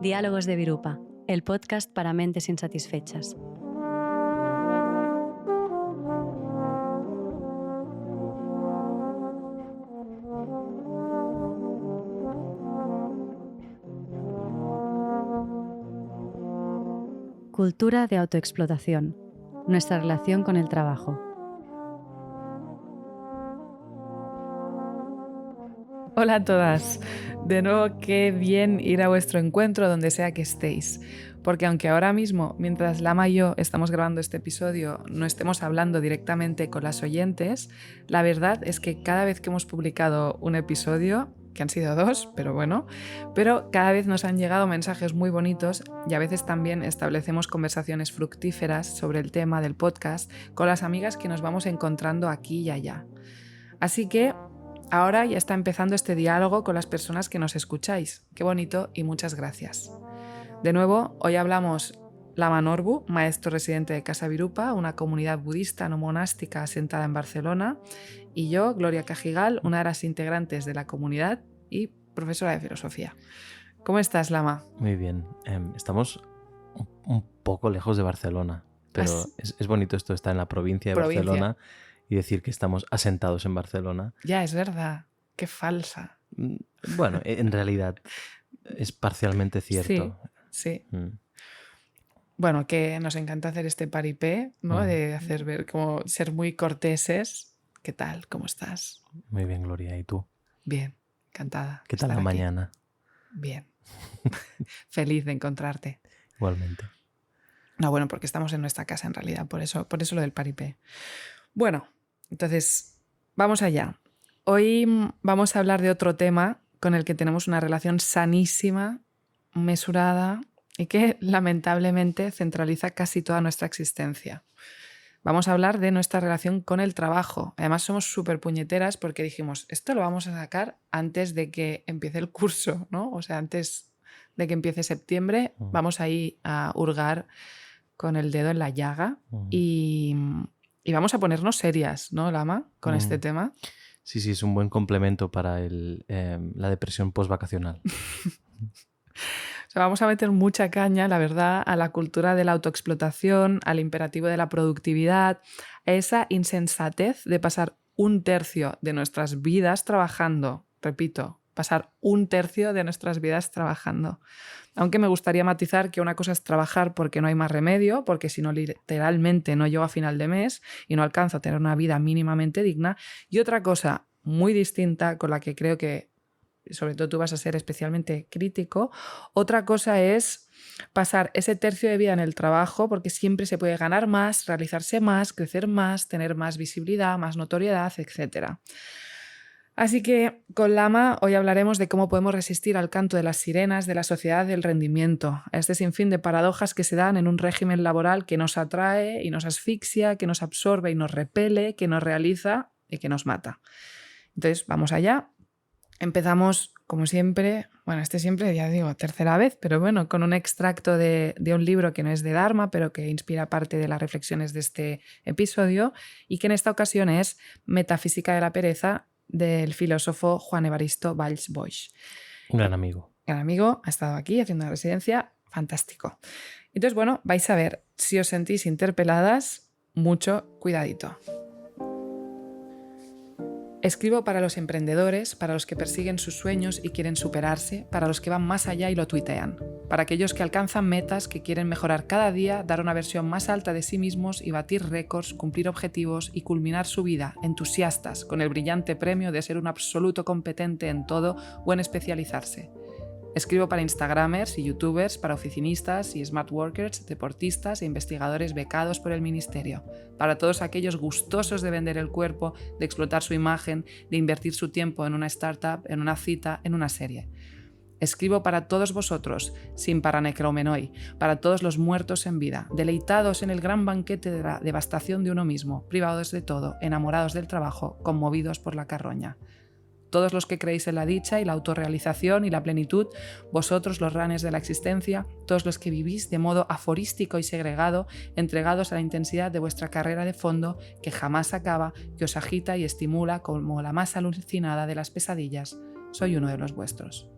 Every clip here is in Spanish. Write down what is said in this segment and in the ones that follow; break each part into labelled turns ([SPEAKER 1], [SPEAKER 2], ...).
[SPEAKER 1] Diálogos de Virupa, el podcast para mentes insatisfechas. Cultura de autoexplotación. Nuestra relación con el trabajo.
[SPEAKER 2] Hola a todas. De nuevo, qué bien ir a vuestro encuentro donde sea que estéis. Porque aunque ahora mismo, mientras Lama y yo estamos grabando este episodio, no estemos hablando directamente con las oyentes, la verdad es que cada vez que hemos publicado un episodio, que han sido 2, pero bueno, pero cada vez nos han llegado mensajes muy bonitos y a veces también establecemos conversaciones fructíferas sobre el tema del podcast con las amigas que nos vamos encontrando aquí y allá. Así que ahora ya está empezando este diálogo con las personas que nos escucháis. Qué bonito y muchas gracias. De nuevo, hoy hablamos Lama Norbu, maestro residente de Casa Virupa, una comunidad budista no monástica asentada en Barcelona, y yo, Gloria Cajigal, una de las integrantes de la comunidad y profesora de filosofía. ¿Cómo estás, Lama?
[SPEAKER 3] Muy bien. Estamos un poco lejos de Barcelona, pero es bonito esto de estar en la provincia de Barcelona y decir que estamos asentados en Barcelona.
[SPEAKER 2] Ya, es verdad. Qué falsa.
[SPEAKER 3] Bueno, en realidad es parcialmente cierto.
[SPEAKER 2] Sí. Bueno, que nos encanta hacer este paripé, ¿no? De hacer ver, como ser muy corteses. ¿Qué tal? ¿Cómo estás?
[SPEAKER 3] Muy bien, Gloria. ¿Y tú?
[SPEAKER 2] Bien, encantada.
[SPEAKER 3] ¿Qué tal la mañana?
[SPEAKER 2] Bien. Feliz de encontrarte.
[SPEAKER 3] Igualmente.
[SPEAKER 2] No, bueno, porque estamos en nuestra casa en realidad, por eso lo del paripé. Bueno, entonces, vamos allá. Hoy vamos a hablar de otro tema con el que tenemos una relación sanísima, mesurada y que lamentablemente centraliza casi toda nuestra existencia. Vamos a hablar de nuestra relación con el trabajo. Además somos súper puñeteras porque dijimos, esto lo vamos a sacar antes de que empiece el curso, ¿no? O sea, antes de que empiece septiembre, vamos ahí a hurgar con el dedo en la llaga y vamos a ponernos serias, ¿no, Lama, con este tema?
[SPEAKER 3] Sí, es un buen complemento para la depresión postvacacional.
[SPEAKER 2] O sea, vamos a meter mucha caña, la verdad, a la cultura de la autoexplotación, al imperativo de la productividad, a esa insensatez de pasar 1/3 de nuestras vidas trabajando. Repito, pasar 1/3 de nuestras vidas trabajando. Aunque me gustaría matizar que una cosa es trabajar porque no hay más remedio, porque si no literalmente no llego a final de mes y no alcanzo a tener una vida mínimamente digna, y otra cosa muy distinta con la que creo que sobre todo tú vas a ser especialmente crítico. Otra cosa es pasar ese tercio de vida en el trabajo porque siempre se puede ganar más, realizarse más, crecer más, tener más visibilidad, más notoriedad, etc. Así que con Lama hoy hablaremos de cómo podemos resistir al canto de las sirenas de la sociedad del rendimiento, a este sinfín de paradojas que se dan en un régimen laboral que nos atrae y nos asfixia, que nos absorbe y nos repele, que nos realiza y que nos mata. Entonces, vamos allá. Empezamos, como siempre, bueno, siempre, ya digo, tercera vez, pero bueno, con un extracto de un libro que no es de Dharma, pero que inspira parte de las reflexiones de este episodio y que en esta ocasión es Metafísica de la pereza del filósofo Juan Evaristo Valls Boix.
[SPEAKER 3] Un gran amigo.
[SPEAKER 2] Gran amigo, ha estado aquí haciendo una residencia, fantástico. Entonces, bueno, vais a ver, si os sentís interpeladas, mucho cuidadito. Escribo para los emprendedores, para los que persiguen sus sueños y quieren superarse, para los que van más allá y lo tuitean, para aquellos que alcanzan metas, que quieren mejorar cada día, dar una versión más alta de sí mismos y batir récords, cumplir objetivos y culminar su vida, entusiastas, con el brillante premio de ser un absoluto competente en todo o en especializarse. Escribo para instagramers y youtubers, para oficinistas y smart workers, deportistas e investigadores becados por el ministerio, para todos aquellos gustosos de vender el cuerpo, de explotar su imagen, de invertir su tiempo en una startup, en una cita, en una serie. Escribo para todos vosotros, sin paranecromenoi, para todos los muertos en vida, deleitados en el gran banquete de la devastación de uno mismo, privados de todo, enamorados del trabajo, conmovidos por la carroña. Todos los que creéis en la dicha y la autorrealización y la plenitud, vosotros los ranes de la existencia, todos los que vivís de modo aforístico y segregado, entregados a la intensidad de vuestra carrera de fondo que jamás acaba, que os agita y estimula como la más alucinada de las pesadillas, soy uno de los vuestros.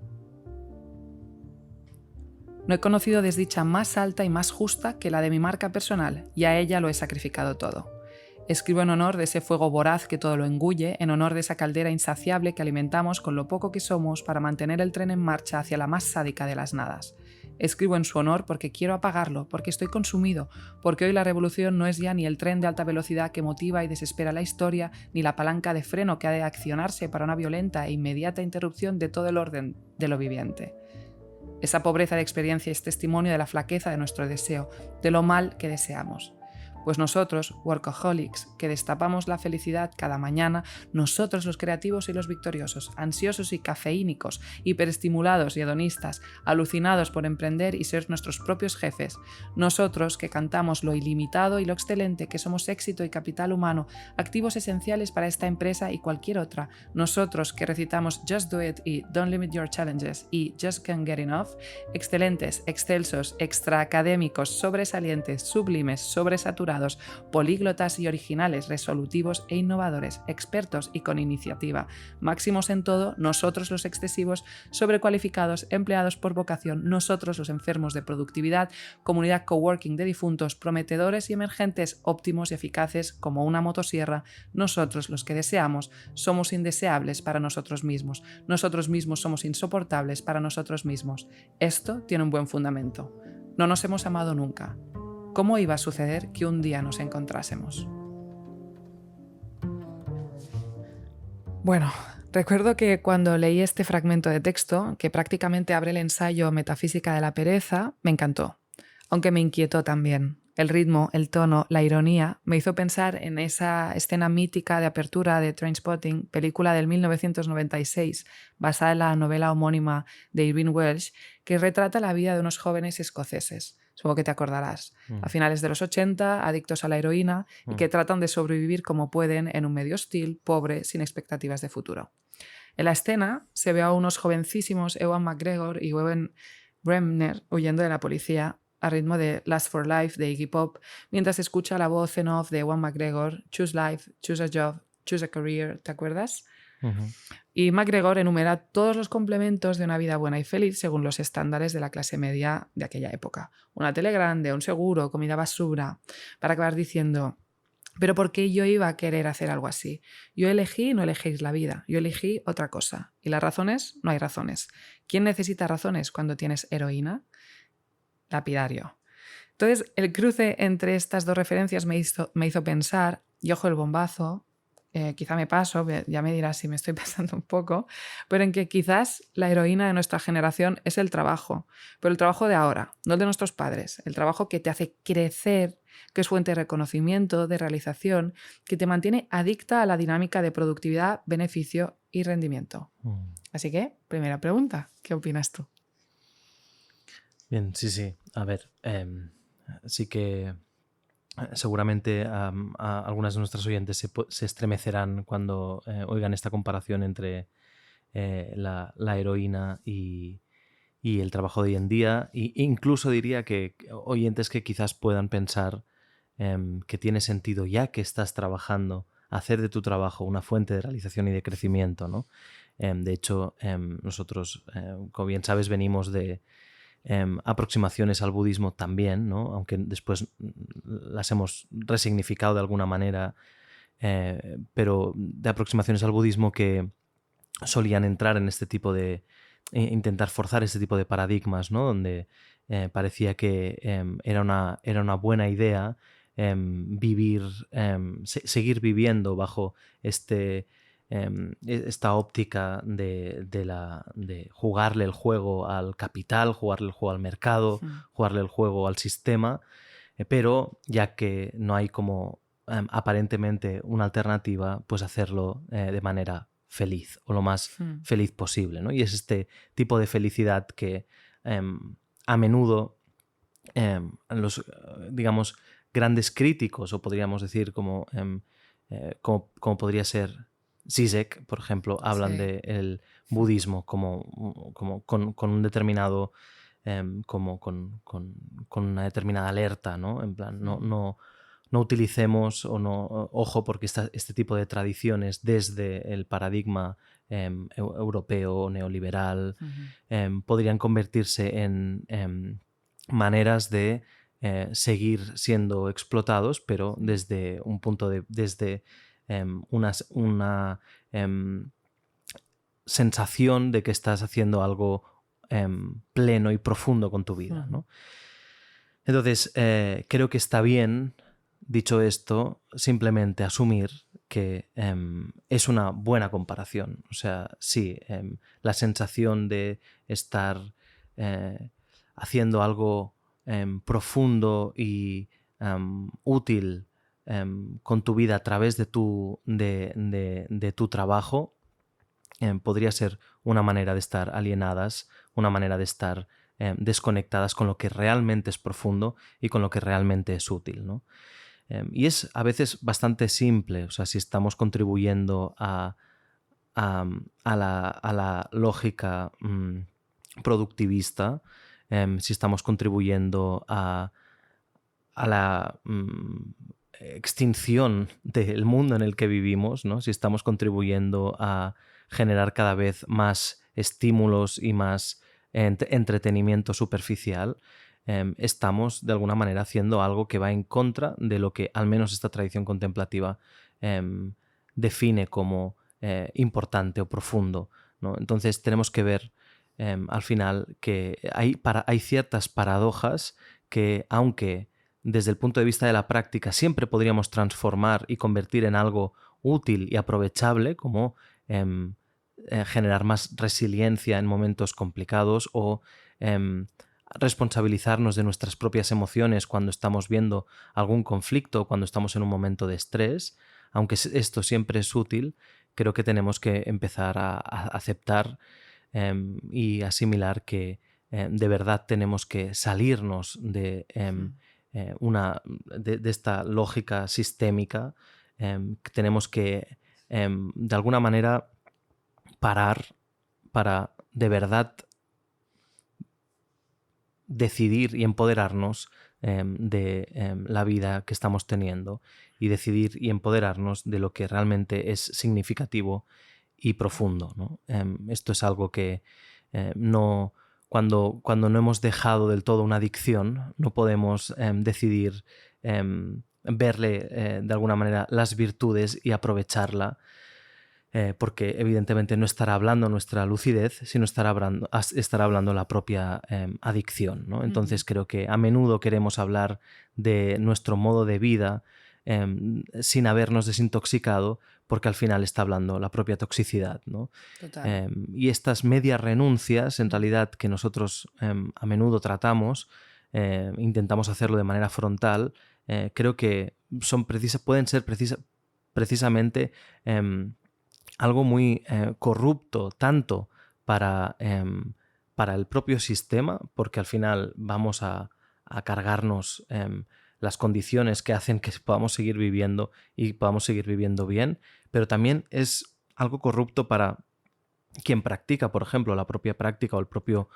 [SPEAKER 2] No he conocido desdicha más alta y más justa que la de mi marca personal, y a ella lo he sacrificado todo. Escribo en honor de ese fuego voraz que todo lo engulle, en honor de esa caldera insaciable que alimentamos con lo poco que somos para mantener el tren en marcha hacia la más sádica de las nadas. Escribo en su honor porque quiero apagarlo, porque estoy consumido, porque hoy la revolución no es ya ni el tren de alta velocidad que motiva y desespera la historia, ni la palanca de freno que ha de accionarse para una violenta e inmediata interrupción de todo el orden de lo viviente. Esa pobreza de experiencia es testimonio de la flaqueza de nuestro deseo, de lo mal que deseamos. Pues nosotros, workaholics, que destapamos la felicidad cada mañana, nosotros los creativos y los victoriosos, ansiosos y cafeínicos, hiperestimulados y hedonistas, alucinados por emprender y ser nuestros propios jefes, nosotros que cantamos lo ilimitado y lo excelente que somos éxito y capital humano, activos esenciales para esta empresa y cualquier otra, nosotros que recitamos Just Do It y Don't Limit Your Challenges y Just Can't Get Enough, excelentes, excelsos, extraacadémicos, sobresalientes, sublimes, sobresaturados, políglotas y originales, resolutivos e innovadores, expertos y con iniciativa, máximos en todo, nosotros los excesivos, sobrecualificados, empleados por vocación, nosotros los enfermos de productividad, comunidad coworking de difuntos, prometedores y emergentes, óptimos y eficaces como una motosierra, nosotros los que deseamos, somos indeseables para nosotros mismos somos insoportables para nosotros mismos. Esto tiene un buen fundamento. No nos hemos amado nunca. ¿Cómo iba a suceder que un día nos encontrásemos? Bueno, recuerdo que cuando leí este fragmento de texto, que prácticamente abre el ensayo Metafísica de la pereza, me encantó, aunque me inquietó también. El ritmo, el tono, la ironía me hizo pensar en esa escena mítica de apertura de Trainspotting, película del 1996, basada en la novela homónima de Irvine Welsh, que retrata la vida de unos jóvenes escoceses. Supongo que te acordarás. A finales de los 80, adictos a la heroína y que tratan de sobrevivir como pueden en un medio hostil, pobre, sin expectativas de futuro. En la escena se ve a unos jovencísimos Ewan McGregor y Ewan Bremner huyendo de la policía a ritmo de Last for Life de Iggy Pop, mientras escucha la voz en off de Ewan McGregor, Choose life, choose a job, choose a career, ¿te acuerdas? Y McGregor enumera todos los complementos de una vida buena y feliz según los estándares de la clase media de aquella época. Una tele grande, un seguro, comida basura, para acabar diciendo, ¿pero por qué yo iba a querer hacer algo así? Yo elegí, no elegís la vida, yo elegí otra cosa. ¿Y las razones? No hay razones. ¿Quién necesita razones cuando tienes heroína? Lapidario. Entonces, el cruce entre estas dos referencias me hizo pensar, y ojo el bombazo, quizá me paso, ya me dirás si me estoy pasando un poco, pero en que quizás la heroína de nuestra generación es el trabajo, pero el trabajo de ahora, no el de nuestros padres, el trabajo que te hace crecer, que es fuente de reconocimiento, de realización, que te mantiene adicta a la dinámica de productividad, beneficio y rendimiento. Así que, primera pregunta, ¿qué opinas tú?
[SPEAKER 3] Bien, sí. A ver, sí que seguramente algunas de nuestras oyentes se estremecerán cuando oigan esta comparación entre la heroína y el trabajo de hoy en día. E incluso diría que oyentes que quizás puedan pensar que tiene sentido, ya que estás trabajando, hacer de tu trabajo una fuente de realización y de crecimiento, ¿no? De hecho, nosotros, como bien sabes, venimos de aproximaciones al budismo también, ¿no? Aunque después las hemos resignificado de alguna manera, pero de aproximaciones al budismo que solían entrar en este tipo de intentar forzar este tipo de paradigmas, ¿no? Donde parecía que era una buena idea seguir viviendo bajo esta óptica de jugarle el juego al capital, jugarle el juego al mercado, jugarle el juego al sistema, pero ya que no hay como aparentemente una alternativa, pues hacerlo de manera feliz o lo más feliz posible, ¿no? Y es este tipo de felicidad que a menudo los, digamos, grandes críticos, o podríamos decir como podría ser Zizek, por ejemplo, hablan del budismo como con un determinado con una determinada alerta, ¿no? En plan, no utilicemos o no, ojo, porque este tipo de tradiciones desde el paradigma europeo, neoliberal, podrían convertirse en maneras de seguir siendo explotados, pero desde un punto desde una sensación de que estás haciendo algo pleno y profundo con tu vida, ¿no? Entonces, creo que está bien, dicho esto, simplemente asumir que es una buena comparación. O sea, sí, la sensación de estar haciendo algo profundo y útil con tu vida a través de tu trabajo podría ser una manera de estar alienadas, una manera de estar desconectadas con lo que realmente es profundo y con lo que realmente es útil, ¿no? Y es a veces bastante simple, o sea, si estamos contribuyendo a la lógica productivista, si estamos contribuyendo a la extinción del mundo en el que vivimos, ¿no? Si estamos contribuyendo a generar cada vez más estímulos y más entretenimiento superficial, estamos de alguna manera haciendo algo que va en contra de lo que al menos esta tradición contemplativa define como importante o profundo, ¿no? Entonces tenemos que ver al final que hay ciertas paradojas que, aunque desde el punto de vista de la práctica siempre podríamos transformar y convertir en algo útil y aprovechable, como generar más resiliencia en momentos complicados o responsabilizarnos de nuestras propias emociones cuando estamos viendo algún conflicto, cuando estamos en un momento de estrés. Aunque esto siempre es útil, creo que tenemos que empezar a aceptar y asimilar que de verdad tenemos que salirnos de esta lógica sistémica. Tenemos que de alguna manera parar para de verdad decidir y empoderarnos de la vida que estamos teniendo y decidir y empoderarnos de lo que realmente es significativo y profundo, ¿no? Esto es algo que no... Cuando no hemos dejado del todo una adicción, no podemos decidir verle de alguna manera las virtudes y aprovecharla, porque evidentemente no estará hablando nuestra lucidez, sino estará hablando la propia adicción, ¿no? Entonces creo que a menudo queremos hablar de nuestro modo de vida sin habernos desintoxicado, porque al final está hablando la propia toxicidad, ¿no? Y estas medias renuncias, en realidad, que nosotros a menudo tratamos, intentamos hacerlo de manera frontal, creo que pueden ser precisamente algo muy corrupto, tanto para el propio sistema, porque al final vamos a cargarnos las condiciones que hacen que podamos seguir viviendo y podamos seguir viviendo bien, pero también es algo corrupto para quien practica, por ejemplo, la propia práctica o el propio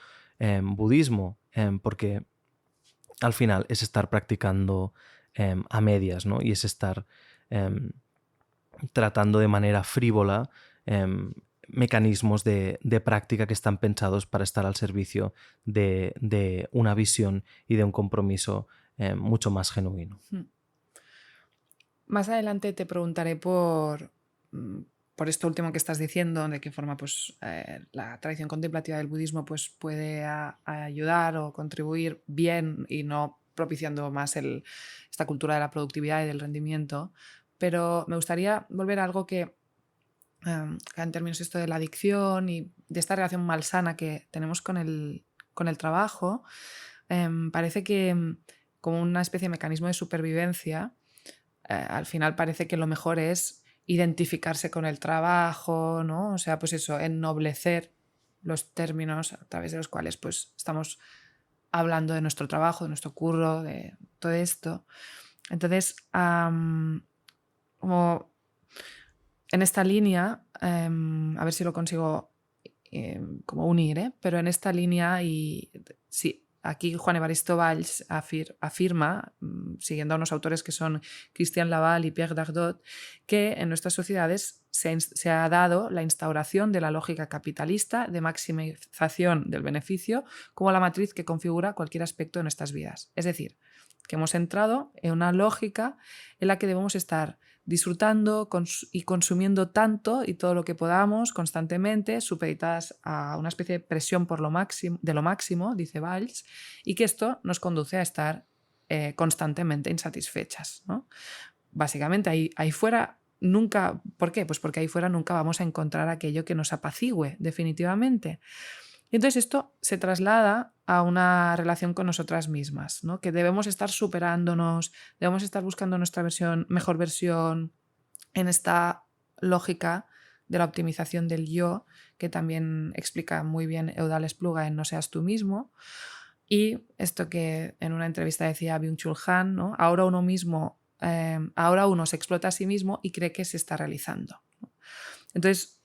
[SPEAKER 3] budismo, porque al final es estar practicando a medias, ¿no? Y es estar tratando de manera frívola mecanismos de práctica que están pensados para estar al servicio de una visión y de un compromiso mucho más genuino.
[SPEAKER 2] Más adelante te preguntaré por esto último que estás diciendo, de qué forma pues, la tradición contemplativa del budismo pues, puede ayudar o contribuir bien y no propiciando más esta cultura de la productividad y del rendimiento. Pero me gustaría volver a algo que en términos esto de la adicción y de esta relación malsana que tenemos con el trabajo, parece que como una especie de mecanismo de supervivencia, al final parece que lo mejor es identificarse con el trabajo, ¿no? O sea, pues eso, ennoblecer los términos a través de los cuales pues estamos hablando de nuestro trabajo, de nuestro curro, de todo esto. Entonces, como en esta línea, a ver si lo consigo como unir, pero en esta línea y sí, aquí Juan Evaristo Valls afirma, siguiendo a unos autores que son Christian Laval y Pierre Dardot, que en nuestras sociedades se ha dado la instauración de la lógica capitalista de maximización del beneficio como la matriz que configura cualquier aspecto de nuestras vidas. Es decir, que hemos entrado en una lógica en la que debemos estar disfrutando y consumiendo tanto y todo lo que podamos constantemente, supeditadas a una especie de presión por lo máximo, dice Valls, y que esto nos conduce a estar constantemente insatisfechas, ¿no? Básicamente ahí fuera nunca... ¿Por qué? Pues porque ahí fuera nunca vamos a encontrar aquello que nos apacigüe definitivamente. Y entonces esto se traslada a una relación con nosotras mismas, ¿no? Que debemos estar superándonos, debemos estar buscando nuestra mejor versión en esta lógica de la optimización del yo, que también explica muy bien Eudal Espluga en No seas tú mismo. Y esto que en una entrevista decía Byung-Chul Han, ¿no? Ahora uno se explota a sí mismo y cree que se está realizando, ¿no? Entonces,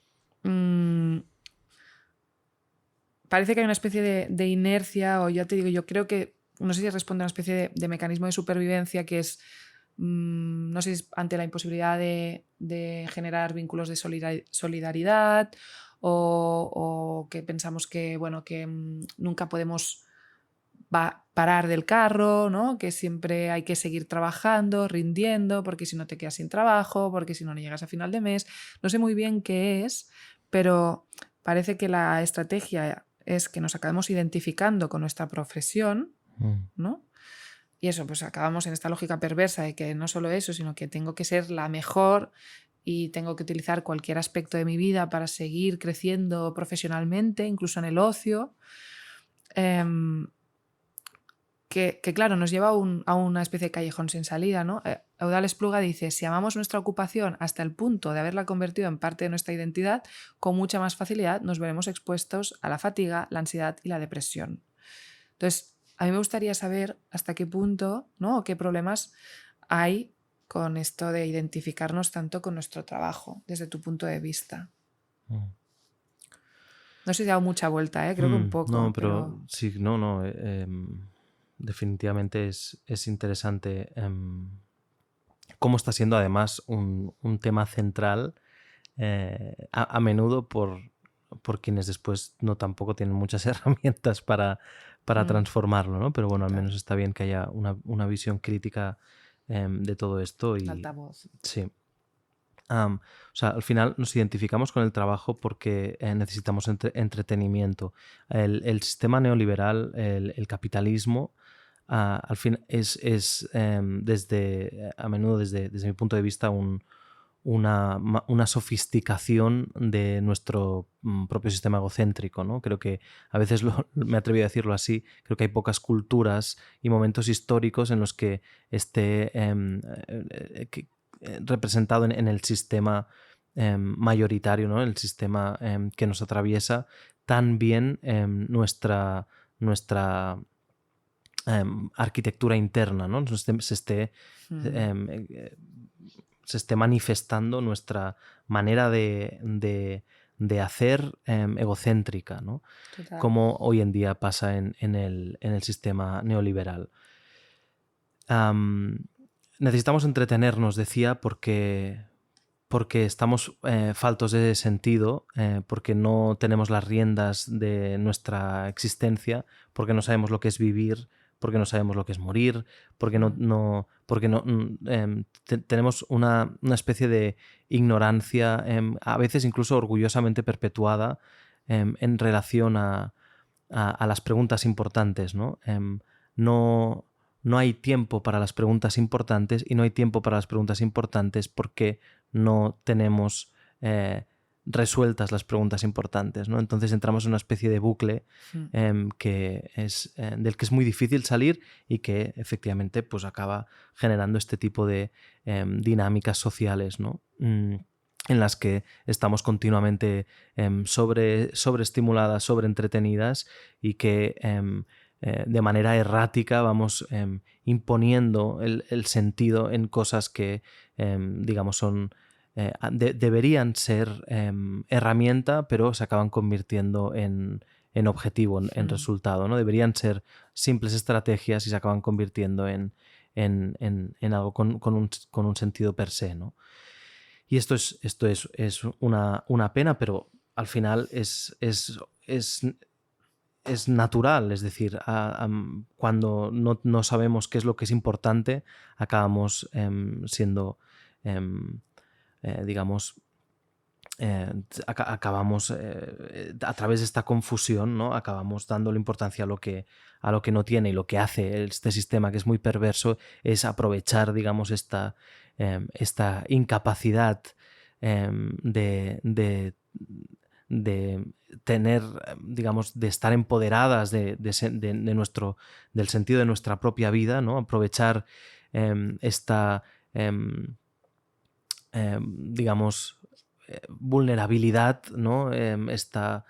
[SPEAKER 2] parece que hay una especie de inercia, o ya te digo, yo creo que, no sé si responde a una especie de mecanismo de supervivencia que es, no sé si es ante la imposibilidad de generar vínculos de solidaridad o que pensamos que, bueno, que nunca podemos parar del carro, ¿no? Que siempre hay que seguir trabajando, rindiendo, porque si no te quedas sin trabajo, porque si no llegas a final de mes. No sé muy bien qué es, pero parece que la estrategia es que nos acabemos identificando con nuestra profesión, ¿no? Y eso, pues acabamos en esta lógica perversa de que no solo eso, sino que tengo que ser la mejor y tengo que utilizar cualquier aspecto de mi vida para seguir creciendo profesionalmente, incluso en el ocio. Que claro, nos lleva a una especie de callejón sin salida, ¿no? Eudal Espluga dice, si amamos nuestra ocupación hasta el punto de haberla convertido en parte de nuestra identidad, con mucha más facilidad nos veremos expuestos a la fatiga, la ansiedad y la depresión. Entonces, a mí me gustaría saber hasta qué punto, ¿no? O qué problemas hay con esto de identificarnos tanto con nuestro trabajo, desde tu punto de vista. No sé si he dado mucha vuelta, creo que un poco.
[SPEAKER 3] No, pero sí, no. Definitivamente es interesante cómo está siendo además un tema central a menudo por quienes después no tampoco tienen muchas herramientas para transformarlo, ¿no? Pero bueno, al menos está bien que haya una visión crítica de todo esto. Y,
[SPEAKER 2] altavoz.
[SPEAKER 3] Sí. O sea, al final nos identificamos con el trabajo porque necesitamos entretenimiento. El sistema neoliberal, el capitalismo, al fin es a menudo desde mi punto de vista una sofisticación de nuestro propio sistema egocéntrico, ¿no? Creo que a veces me atrevo a decirlo así, creo que hay pocas culturas y momentos históricos en los que esté representado en el sistema mayoritario, ¿no? El sistema que nos atraviesa tan bien nuestra arquitectura interna, ¿no? Se esté manifestando nuestra manera de hacer egocéntrica, ¿no?
[SPEAKER 2] Total.
[SPEAKER 3] Como hoy en día pasa en el sistema neoliberal. Necesitamos entretenernos, decía, porque estamos faltos de sentido, porque no tenemos las riendas de nuestra existencia, porque no sabemos lo que es vivir, porque no sabemos lo que es morir, porque tenemos una especie de ignorancia, a veces incluso orgullosamente perpetuada, en relación a las preguntas importantes, ¿no? No hay tiempo para las preguntas importantes y no hay tiempo para las preguntas importantes porque no tenemos resueltas las preguntas importantes, ¿no? Entonces entramos en una especie de bucle del que es muy difícil salir y que efectivamente pues acaba generando este tipo de dinámicas sociales, ¿no? En las que estamos continuamente sobreestimuladas, sobreentretenidas y que de manera errática vamos imponiendo el sentido en cosas que digamos son deberían ser herramienta, pero se acaban convirtiendo en objetivo, en resultado, ¿no? Deberían ser simples estrategias y se acaban convirtiendo en algo con un sentido per se, ¿no? Y esto es una pena, pero al final es natural, es decir, cuando no sabemos qué es lo que es importante, acabamos siendo, digamos, acabamos a través de esta confusión, ¿no? Acabamos dándole importancia a lo que no tiene, y lo que hace este sistema, que es muy perverso, es aprovechar, digamos, esta incapacidad de tener, digamos, de estar empoderadas del sentido de nuestra propia vida, ¿no? Aprovechar esta, digamos, vulnerabilidad, ¿no? Esta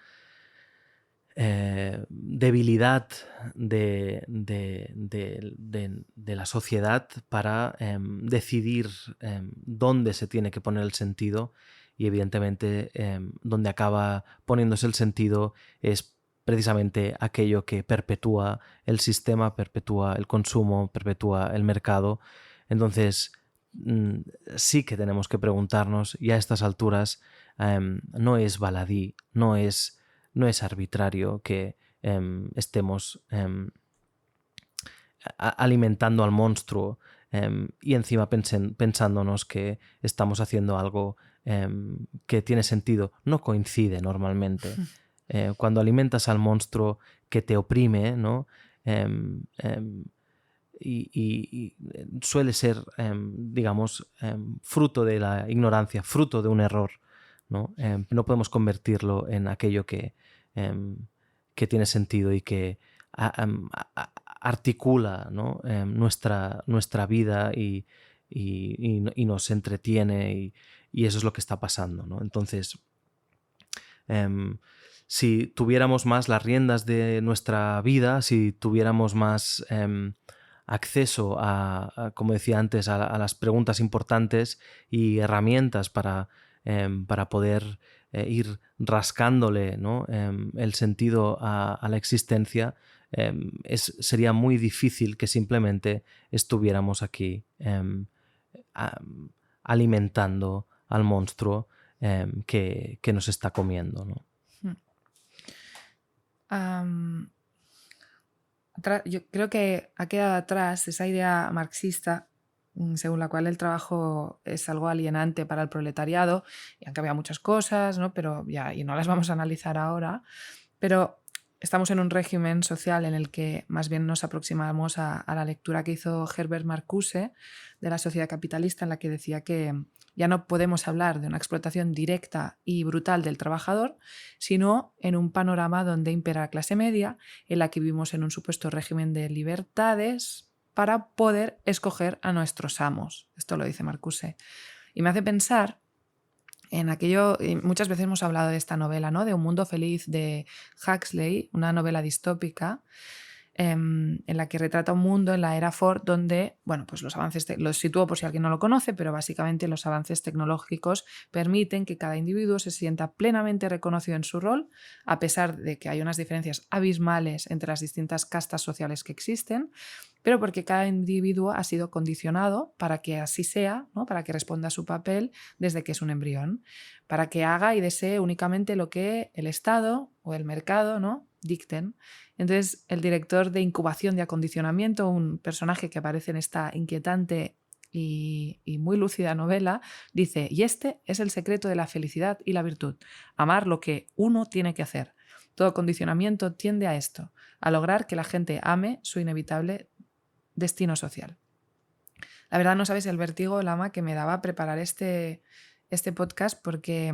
[SPEAKER 3] debilidad de la sociedad para decidir dónde se tiene que poner el sentido, y evidentemente donde acaba poniéndose el sentido es precisamente aquello que perpetúa el sistema, perpetúa el consumo, perpetúa el mercado. Entonces sí que tenemos que preguntarnos, y a estas alturas no es baladí, no es arbitrario que estemos alimentando al monstruo y encima pensándonos que estamos haciendo algo que tiene sentido. No coincide normalmente. Cuando alimentas al monstruo que te oprime, ¿no? Y suele ser, digamos, fruto de la ignorancia, fruto de un error, ¿no? No podemos convertirlo en aquello que tiene sentido y que articula, ¿no? nuestra vida y nos entretiene, y eso es lo que está pasando, ¿no? Entonces, si tuviéramos más las riendas de nuestra vida, si tuviéramos más acceso como decía antes, a las preguntas importantes y herramientas para poder ir rascándole, ¿no? el sentido a la existencia, sería muy difícil que simplemente estuviéramos aquí alimentando al monstruo que nos está comiendo, ¿no?
[SPEAKER 2] Yo creo que ha quedado atrás esa idea marxista según la cual el trabajo es algo alienante para el proletariado, y han cambiado muchas cosas, ¿no? Pero y no las vamos a analizar ahora, pero estamos en un régimen social en el que más bien nos aproximamos a la lectura que hizo Herbert Marcuse de la sociedad capitalista, en la que decía que ya no podemos hablar de una explotación directa y brutal del trabajador, sino en un panorama donde impera la clase media, en la que vivimos en un supuesto régimen de libertades para poder escoger a nuestros amos. Esto lo dice Marcuse. Y me hace pensar en aquello, y muchas veces hemos hablado de esta novela, ¿no? De Un mundo feliz de Huxley, una novela distópica, en la que retrata un mundo en la era Ford donde, bueno, pues los avances, los sitúo por si alguien no lo conoce, pero básicamente los avances tecnológicos permiten que cada individuo se sienta plenamente reconocido en su rol, a pesar de que hay unas diferencias abismales entre las distintas castas sociales que existen, pero porque cada individuo ha sido condicionado para que así sea, ¿no? Para que responda a su papel desde que es un embrión, para que haga y desee únicamente lo que el Estado o el mercado, ¿no? dicten. Entonces, el director de Incubación de Acondicionamiento, un personaje que aparece en esta inquietante y muy lúcida novela, dice: y este es el secreto de la felicidad y la virtud, amar lo que uno tiene que hacer. Todo condicionamiento tiende a esto, a lograr que la gente ame su inevitable destino social. La verdad, no sabes el vértigo, Lama, que me daba preparar este podcast, porque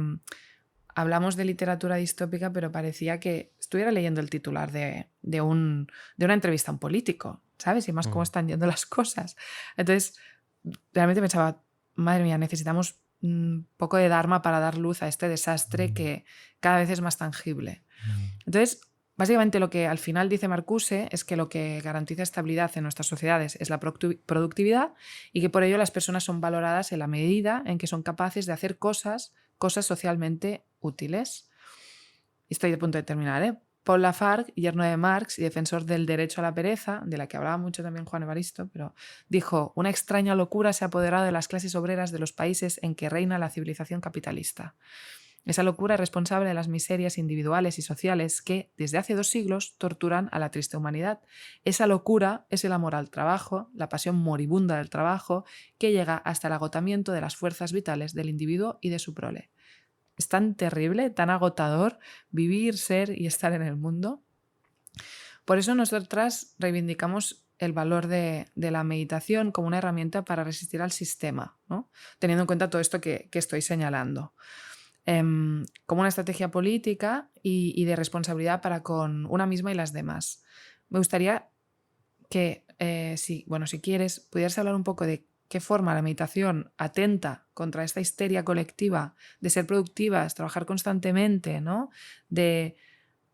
[SPEAKER 2] hablamos de literatura distópica, pero parecía que estuviera leyendo el titular de una entrevista a un político, ¿sabes? Y más cómo están yendo las cosas. Entonces, realmente pensaba, madre mía, necesitamos un poco de Dharma para dar luz a este desastre que cada vez es más tangible. Entonces, básicamente lo que al final dice Marcuse es que lo que garantiza estabilidad en nuestras sociedades es la productividad, y que por ello las personas son valoradas en la medida en que son capaces de hacer cosas socialmente útiles. Estoy de punto de terminar, Paul Lafargue, yerno de Marx y defensor del derecho a la pereza, de la que hablaba mucho también Juan Evaristo, pero dijo: una extraña locura se ha apoderado de las clases obreras de los países en que reina la civilización capitalista. Esa locura es responsable de las miserias individuales y sociales que, desde hace 2 siglos, torturan a la triste humanidad. Esa locura es el amor al trabajo, la pasión moribunda del trabajo, que llega hasta el agotamiento de las fuerzas vitales del individuo y de su prole. Es tan terrible, tan agotador vivir, ser y estar en el mundo. Por eso nosotras reivindicamos el valor de la meditación como una herramienta para resistir al sistema, ¿no? Teniendo en cuenta todo esto que estoy señalando. Como una estrategia política y de responsabilidad para con una misma y las demás. Me gustaría que, si quieres, pudieras hablar un poco de qué forma la meditación atenta contra esta histeria colectiva de ser productivas, trabajar constantemente, ¿no? De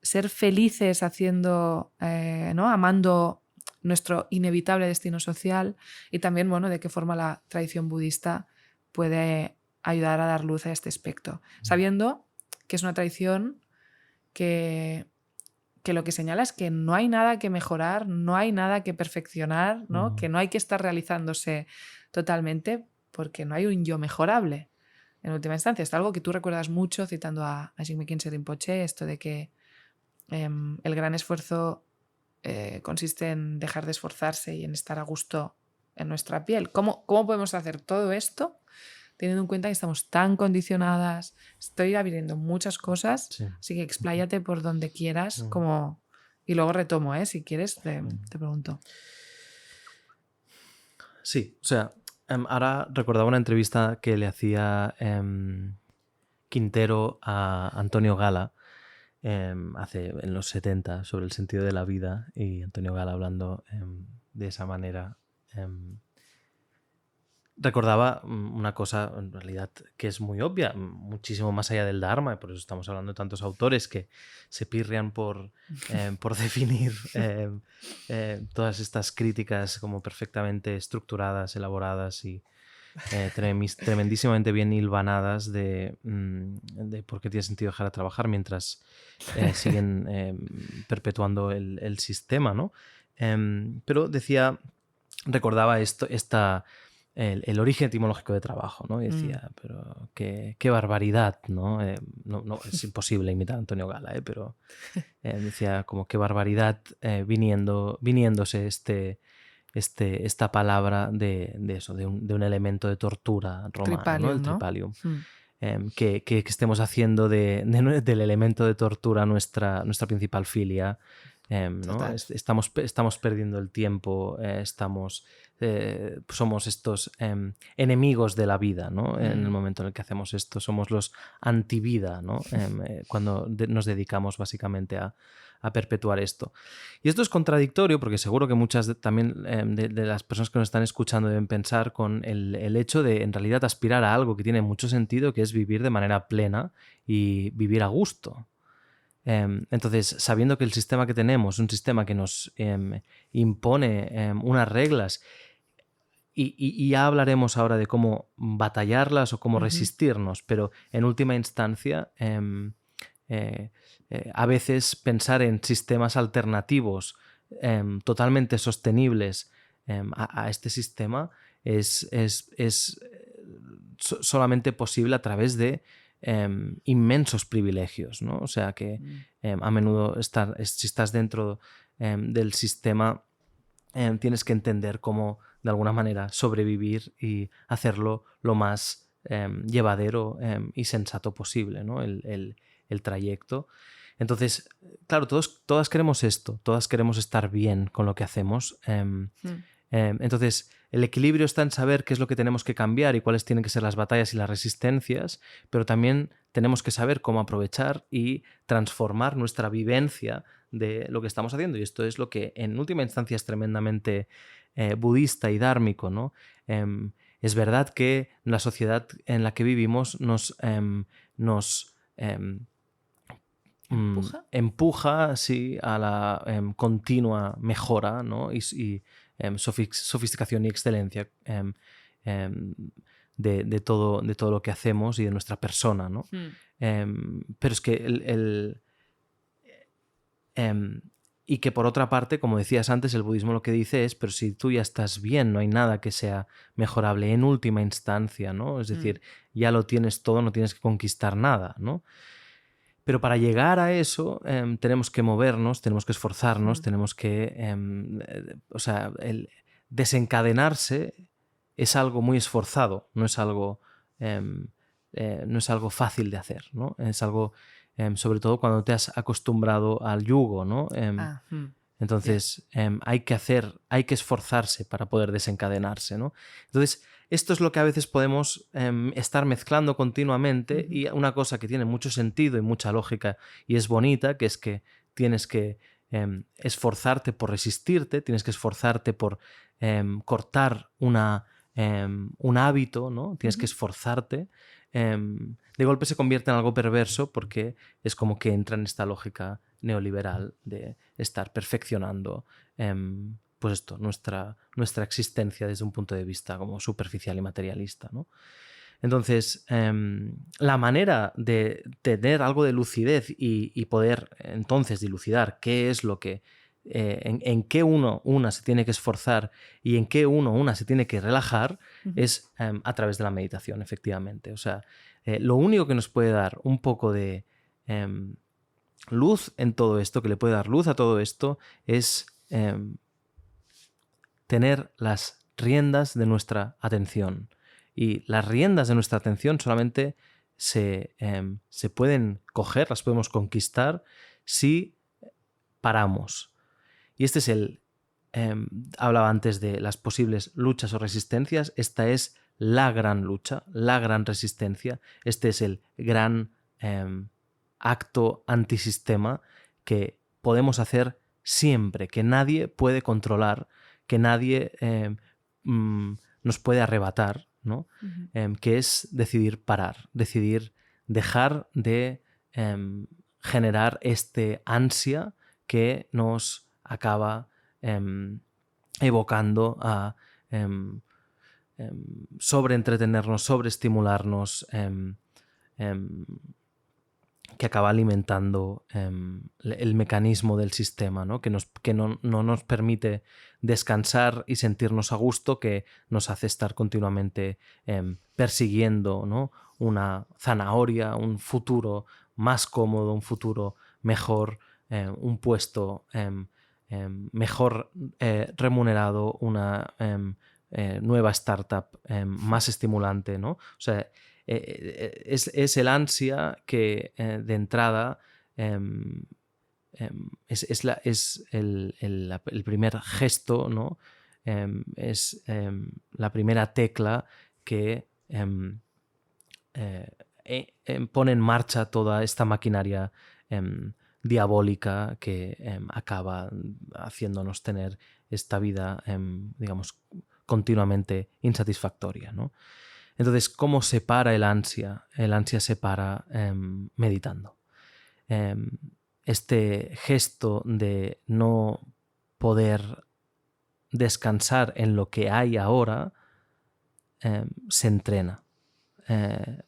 [SPEAKER 2] ser felices haciendo, ¿no? Amando nuestro inevitable destino social, y también, bueno, de qué forma la tradición budista puede ayudar a dar luz a este aspecto, sabiendo que es una tradición que lo que señala es que no hay nada que mejorar, no hay nada que perfeccionar, ¿no? Que no hay que estar realizándose totalmente porque no hay un yo mejorable en última instancia. Esto es algo que tú recuerdas mucho citando a Jigme Khyentse Rinpoche, esto de que el gran esfuerzo consiste en dejar de esforzarse y en estar a gusto en nuestra piel. ¿Cómo podemos hacer todo esto teniendo en cuenta que estamos tan condicionadas? Estoy abriendo muchas cosas, sí. Así que expláyate por donde quieras, y luego retomo, si quieres, te pregunto.
[SPEAKER 3] Sí, o sea, ahora recordaba una entrevista que le hacía Quintero a Antonio Gala en los 70 sobre el sentido de la vida, y Antonio Gala hablando de esa manera. Recordaba una cosa, en realidad, que es muy obvia, muchísimo más allá del Dharma, y por eso estamos hablando de tantos autores que se pirrian por definir todas estas críticas como perfectamente estructuradas, elaboradas y tremendísimamente bien hilvanadas de por qué tiene sentido dejar de trabajar mientras siguen perpetuando el sistema, ¿no? Pero recordaba el origen etimológico de trabajo, ¿no? Y decía, pero qué barbaridad, ¿no? No es imposible imitar a Antonio Gala, pero decía como qué barbaridad viniéndose esta palabra de un elemento de tortura romano,
[SPEAKER 2] tripalium,
[SPEAKER 3] ¿no? El tripalium. Que estemos haciendo del elemento de tortura nuestra principal filia. ¿no? Estamos perdiendo el tiempo, somos estos enemigos de la vida, ¿no? En el momento en el que hacemos esto, somos los antivida, ¿no? Cuando nos dedicamos básicamente a perpetuar esto. Y esto es contradictorio porque seguro que muchas también de las personas que nos están escuchando deben pensar con el hecho de en realidad aspirar a algo que tiene mucho sentido, que es vivir de manera plena y vivir a gusto. Entonces, sabiendo que el sistema que tenemos es un sistema que nos impone unas reglas, y ya hablaremos ahora de cómo batallarlas o cómo resistirnos, pero en última instancia a veces pensar en sistemas alternativos totalmente sostenibles a este sistema es solamente posible a través de inmensos privilegios, ¿no? O sea que a menudo si estás dentro del sistema tienes que entender cómo de alguna manera sobrevivir y hacerlo lo más llevadero y sensato posible, ¿no? el trayecto. Entonces, claro, todas queremos esto, todas queremos estar bien con lo que hacemos. Entonces, el equilibrio está en saber qué es lo que tenemos que cambiar y cuáles tienen que ser las batallas y las resistencias, pero también tenemos que saber cómo aprovechar y transformar nuestra vivencia de lo que estamos haciendo. Y esto es lo que en última instancia es tremendamente budista y dármico, ¿no? Es verdad que la sociedad en la que vivimos nos empuja sí, a la continua mejora, ¿no? y sofisticación y excelencia de todo lo que hacemos y de nuestra persona, ¿no? Pero es que Y que por otra parte, como decías antes, el budismo lo que dice es, pero si tú ya estás bien, no hay nada que sea mejorable en última instancia, ¿no? Es decir, ya lo tienes todo, no tienes que conquistar nada, ¿no? Pero para llegar a eso tenemos que movernos, tenemos que esforzarnos, tenemos que... o sea, el desencadenarse es algo muy esforzado, no es algo fácil de hacer, ¿no? Es algo, sobre todo cuando te has acostumbrado al yugo, ¿no? Entonces hay que esforzarse para poder desencadenarse, ¿no? Entonces esto es lo que a veces podemos estar mezclando continuamente y una cosa que tiene mucho sentido y mucha lógica y es bonita, que es que tienes que esforzarte por resistirte, tienes que esforzarte por cortar un hábito, ¿no? Tienes que esforzarte. De golpe se convierte en algo perverso porque es como que entra en esta lógica neoliberal de estar perfeccionando pues esto, nuestra existencia desde un punto de vista como superficial y materialista, ¿no? Entonces, la manera de tener algo de lucidez y poder entonces dilucidar qué es lo que en qué una se tiene que esforzar y en qué una se tiene que relajar es a través de la meditación, efectivamente. O sea, lo único que nos puede dar un poco de luz en todo esto, que le puede dar luz a todo esto, es tener las riendas de nuestra atención. Y las riendas de nuestra atención solamente se pueden coger, las podemos conquistar si paramos. Y este es hablaba antes de las posibles luchas o resistencias. Esta es la gran lucha, la gran resistencia. Este es el gran acto antisistema que podemos hacer siempre, que nadie puede controlar, que nadie nos puede arrebatar, ¿no? Que es decidir parar, decidir dejar de generar este ansia que nos acaba evocando a sobreentretenernos, sobreestimularnos, que acaba alimentando el mecanismo del sistema, ¿no? Que no nos permite descansar y sentirnos a gusto, que nos hace estar continuamente persiguiendo, ¿no? Una zanahoria, un futuro más cómodo, un futuro mejor, un puesto mejor remunerado, una nueva startup más estimulante, ¿no? O sea, es el ansia que de entrada es el primer gesto, ¿no? Es la primera tecla que pone en marcha toda esta maquinaria diabólica que acaba haciéndonos tener esta vida, digamos, continuamente insatisfactoria, ¿no? Entonces, ¿cómo se para el ansia? El ansia se para meditando. Este gesto de no poder descansar en lo que hay ahora se entrena.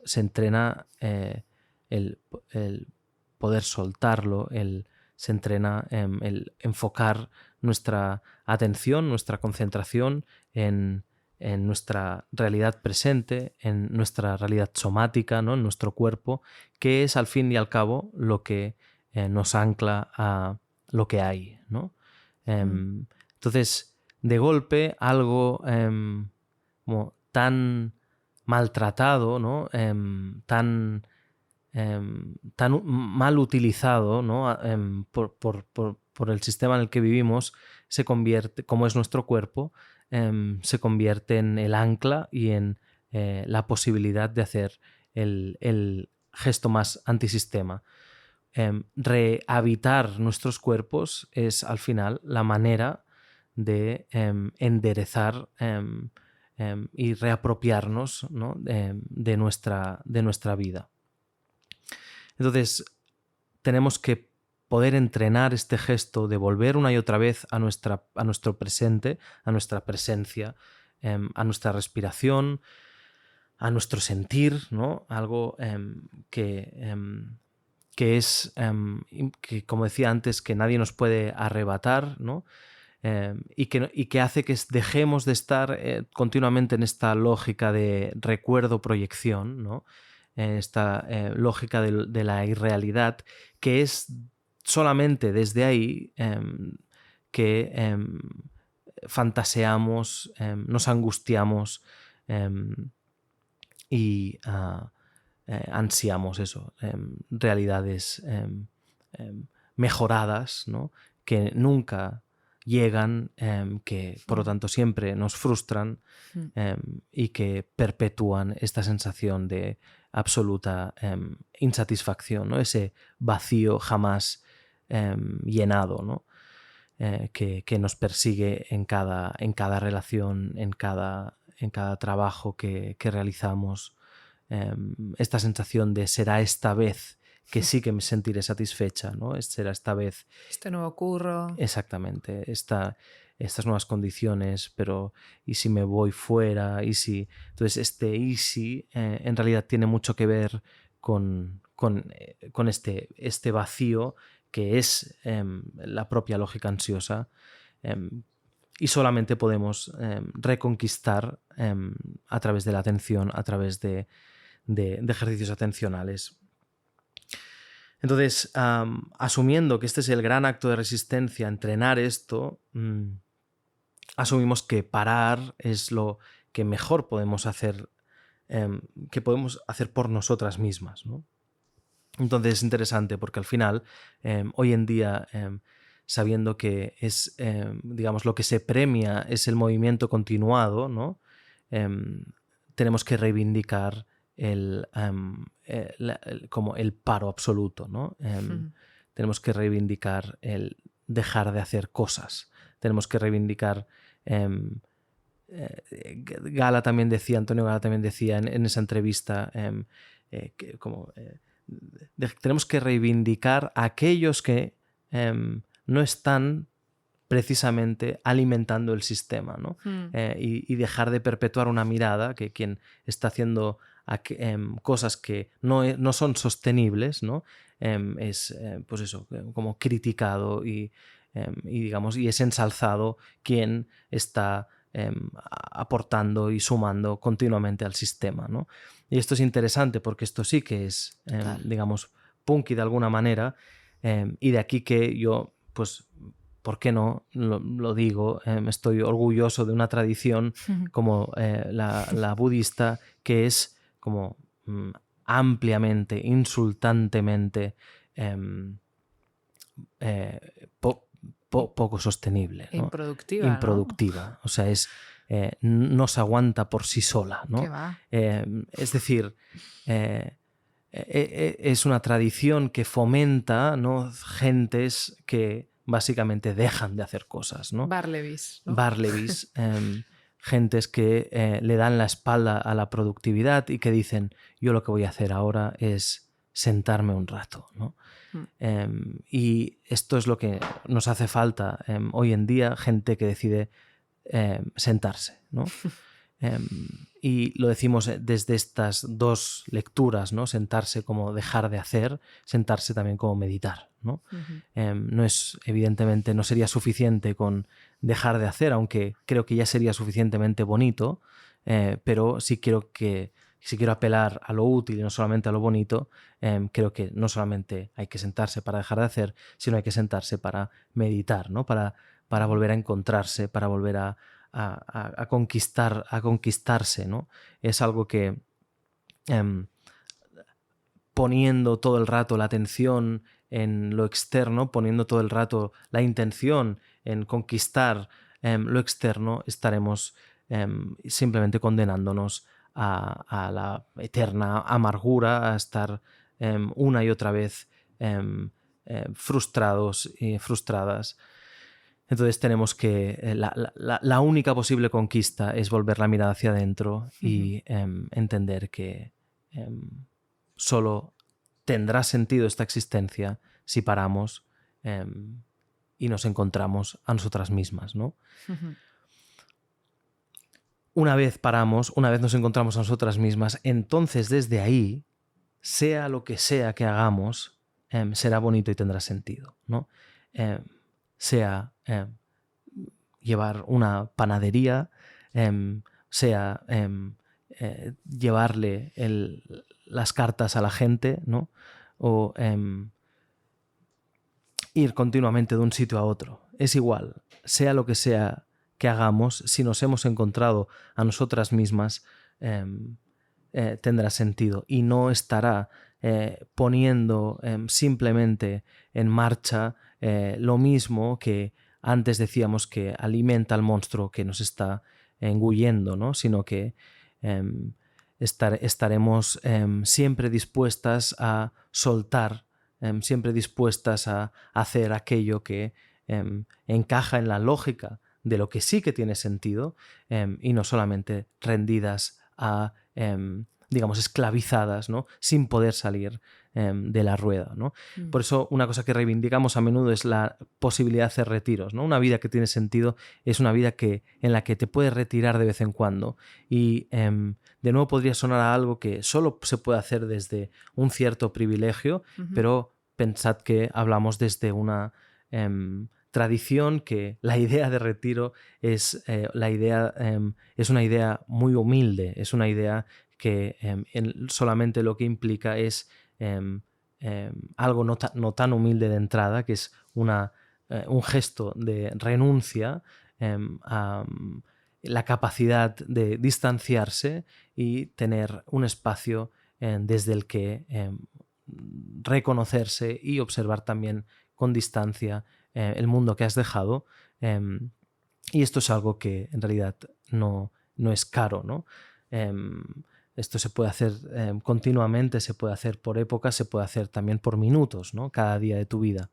[SPEAKER 3] Se entrena el poder soltarlo, se entrena el enfocar nuestra atención, nuestra concentración en nuestra realidad presente, en nuestra realidad somática, ¿no? En nuestro cuerpo, que es al fin y al cabo lo que nos ancla a lo que hay, ¿no? Entonces, de golpe, algo como tan maltratado, ¿no? Tan mal utilizado, ¿no? por el sistema en el que vivimos, se convierte, como es nuestro cuerpo, se convierte en el ancla y en la posibilidad de hacer el gesto más antisistema. Rehabitar nuestros cuerpos es al final la manera de enderezar y reapropiarnos, ¿no? de nuestra vida. Entonces, tenemos que poder entrenar este gesto de volver una y otra vez a nuestro presente, a nuestra presencia, a nuestra respiración, a nuestro sentir, ¿no? Algo que que es, que como decía antes, que nadie nos puede arrebatar, ¿no? Y que hace que dejemos de estar continuamente en esta lógica de recuerdo-proyección, ¿no? En esta lógica de la irrealidad, que es solamente desde ahí que fantaseamos, nos angustiamos y ansiamos eso, realidades mejoradas, ¿no? Que nunca llegan, que por lo tanto siempre nos frustran y que perpetúan esta sensación de absoluta insatisfacción, ¿no? Ese vacío jamás llenado, ¿no? Que nos persigue en cada relación, en cada trabajo que realizamos. Esta sensación de será esta vez que sí que me sentiré satisfecha, ¿no? Será esta vez.
[SPEAKER 2] Este nuevo curro.
[SPEAKER 3] Exactamente, estas nuevas condiciones, pero ¿y si me voy fuera? ¿Y si? Entonces este ¿y si? En realidad tiene mucho que ver con este vacío que es la propia lógica ansiosa, y solamente podemos reconquistar a través de la atención, a través de ejercicios atencionales. Entonces, asumiendo que este es el gran acto de resistencia, entrenar esto, asumimos que parar es lo que mejor podemos hacer, que podemos hacer por nosotras mismas, ¿no? Entonces es interesante porque al final, hoy en día, sabiendo que es, digamos, lo que se premia es el movimiento continuado, ¿no? Tenemos que reivindicar como el paro absoluto, ¿no? Tenemos que reivindicar el dejar de hacer cosas. Tenemos que reivindicar. Antonio Gala también decía en esa entrevista que tenemos que reivindicar a aquellos que no están precisamente alimentando el sistema, ¿no? Y dejar de perpetuar una mirada que quien está haciendo cosas que no son sostenibles, ¿no? Es pues eso, como criticado y digamos, y es ensalzado quien está aportando y sumando continuamente al sistema, ¿no? Y esto es interesante porque esto sí que es, digamos, punky de alguna manera, y de aquí que yo, pues, ¿por qué no? Lo digo, estoy orgulloso de una tradición como la budista, que es como ampliamente, insultantemente poco sostenible, ¿no?
[SPEAKER 2] Improductiva,
[SPEAKER 3] ¿no? O sea, no se aguanta por sí sola, ¿no?
[SPEAKER 2] ¿Qué va?
[SPEAKER 3] Es decir, es una tradición que fomenta, ¿no? Gentes que básicamente dejan de hacer cosas, ¿no?
[SPEAKER 2] Barlebys, ¿no?
[SPEAKER 3] Barlebys, gentes que le dan la espalda a la productividad y que dicen, yo lo que voy a hacer ahora es sentarme un rato, ¿no? Y esto es lo que nos hace falta hoy en día, gente que decide sentarse, ¿no? Y lo decimos desde estas dos lecturas, ¿no? Sentarse como dejar de hacer, sentarse también como meditar, ¿no? No es, evidentemente, no sería suficiente con dejar de hacer, aunque creo que ya sería suficientemente bonito, pero si quiero apelar a lo útil y no solamente a lo bonito, creo que no solamente hay que sentarse para dejar de hacer, sino hay que sentarse para meditar, ¿no? Para volver a encontrarse, para volver a conquistarse, ¿no? Es algo que poniendo todo el rato la atención en lo externo, poniendo todo el rato la intención en conquistar lo externo, estaremos simplemente condenándonos a la eterna amargura, a estar una y otra vez frustrados y frustradas. Entonces tenemos que la única posible conquista es volver la mirada hacia adentro y entender que solo tendrá sentido esta existencia si paramos y nos encontramos a nosotras mismas, ¿no? Una vez paramos, una vez nos encontramos a nosotras mismas, entonces desde ahí, sea lo que sea que hagamos, será bonito y tendrá sentido, ¿no? Sea llevar una panadería, sea llevarle las cartas a la gente, ¿no? O ir continuamente de un sitio a otro. Es igual, sea lo que sea que hagamos, si nos hemos encontrado a nosotras mismas, tendrá sentido y no estará poniendo simplemente en marcha lo mismo que antes decíamos que alimenta al monstruo que nos está engullendo, ¿no? Sino que estaremos siempre dispuestas a soltar, siempre dispuestas a hacer aquello que encaja en la lógica de lo que sí que tiene sentido, y no solamente rendidas a, digamos, esclavizadas, ¿no? Sin poder salir de la rueda, ¿no? Por eso una cosa que reivindicamos a menudo es la posibilidad de hacer retiros, ¿no? Una vida que tiene sentido es una vida en la que te puedes retirar de vez en cuando y de nuevo podría sonar a algo que solo se puede hacer desde un cierto privilegio, pero pensad que hablamos desde una tradición que la idea de retiro es una idea muy humilde, es una idea que solamente lo que implica es algo no tan humilde de entrada, que es un gesto de renuncia a la capacidad de distanciarse y tener un espacio desde el que reconocerse y observar también con distancia el mundo que has dejado, y esto es algo que en realidad no es caro, ¿no? Esto se puede hacer continuamente, se puede hacer por épocas, se puede hacer también por minutos, ¿no? Cada día de tu vida.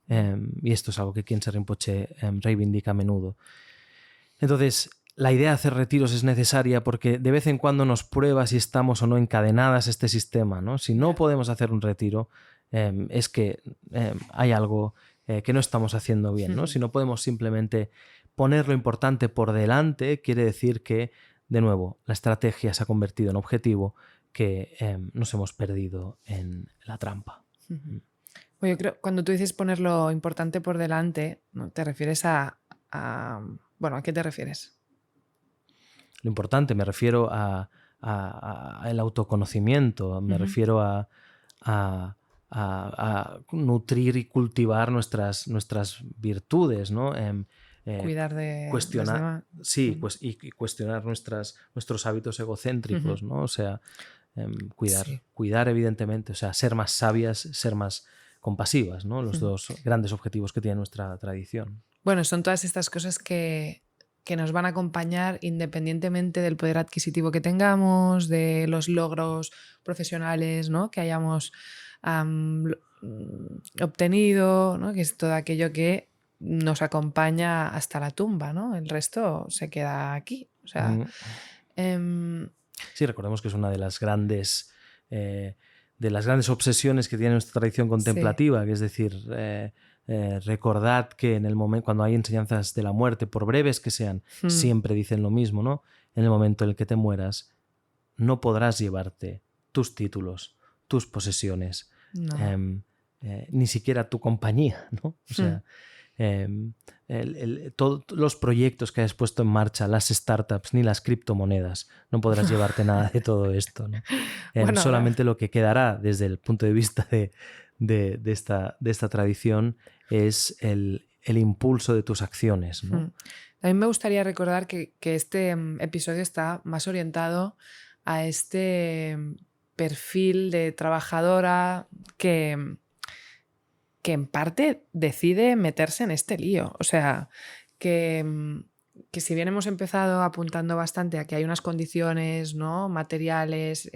[SPEAKER 3] Y esto es algo que Khyentse Rinpoche reivindica a menudo. Entonces, la idea de hacer retiros es necesaria porque de vez en cuando nos prueba si estamos o no encadenadas a este sistema, ¿no? Si no podemos hacer un retiro, es que hay algo que no estamos haciendo bien, ¿no? Si no podemos simplemente poner lo importante por delante, quiere decir que, de nuevo, la estrategia se ha convertido en objetivo, que nos hemos perdido en la trampa.
[SPEAKER 2] Bueno, yo creo, cuando tú dices poner lo importante por delante, ¿no? ¿Te refieres bueno, ¿a qué te refieres?
[SPEAKER 3] Lo importante, me refiero a el autoconocimiento, me refiero a nutrir y cultivar nuestras virtudes, ¿no?
[SPEAKER 2] Cuidar de
[SPEAKER 3] cuestionar,
[SPEAKER 2] los demás.
[SPEAKER 3] sí, pues, y cuestionar nuestros hábitos egocéntricos, ¿no? O sea, cuidar evidentemente, o sea, ser más sabias, ser más compasivas, ¿no? Los dos grandes objetivos que tiene nuestra tradición.
[SPEAKER 2] Bueno, son todas estas cosas que nos van a acompañar independientemente del poder adquisitivo que tengamos, de los logros profesionales, ¿no? Que hayamos obtenido, ¿no? Que es todo aquello que nos acompaña hasta la tumba, ¿no? El resto se queda aquí. O sea,
[SPEAKER 3] sí, recordemos que es una de las grandes obsesiones que tiene nuestra tradición contemplativa, que es decir, recordad que en el momento cuando hay enseñanzas de la muerte, por breves que sean, siempre dicen lo mismo, ¿no? En el momento en el que te mueras, no podrás llevarte tus títulos, tus posesiones, ni siquiera tu compañía, ¿no? O sea, todos los proyectos que has puesto en marcha, las startups ni las criptomonedas, no podrás llevarte nada de todo esto, ¿no? Bueno, solamente lo que quedará desde el punto de vista de esta tradición es el impulso de tus acciones, ¿no?
[SPEAKER 2] También me gustaría recordar que este episodio está más orientado a este perfil de trabajadora que en parte decide meterse en este lío. O sea, que si bien hemos empezado apuntando bastante a que hay unas condiciones, ¿no? Materiales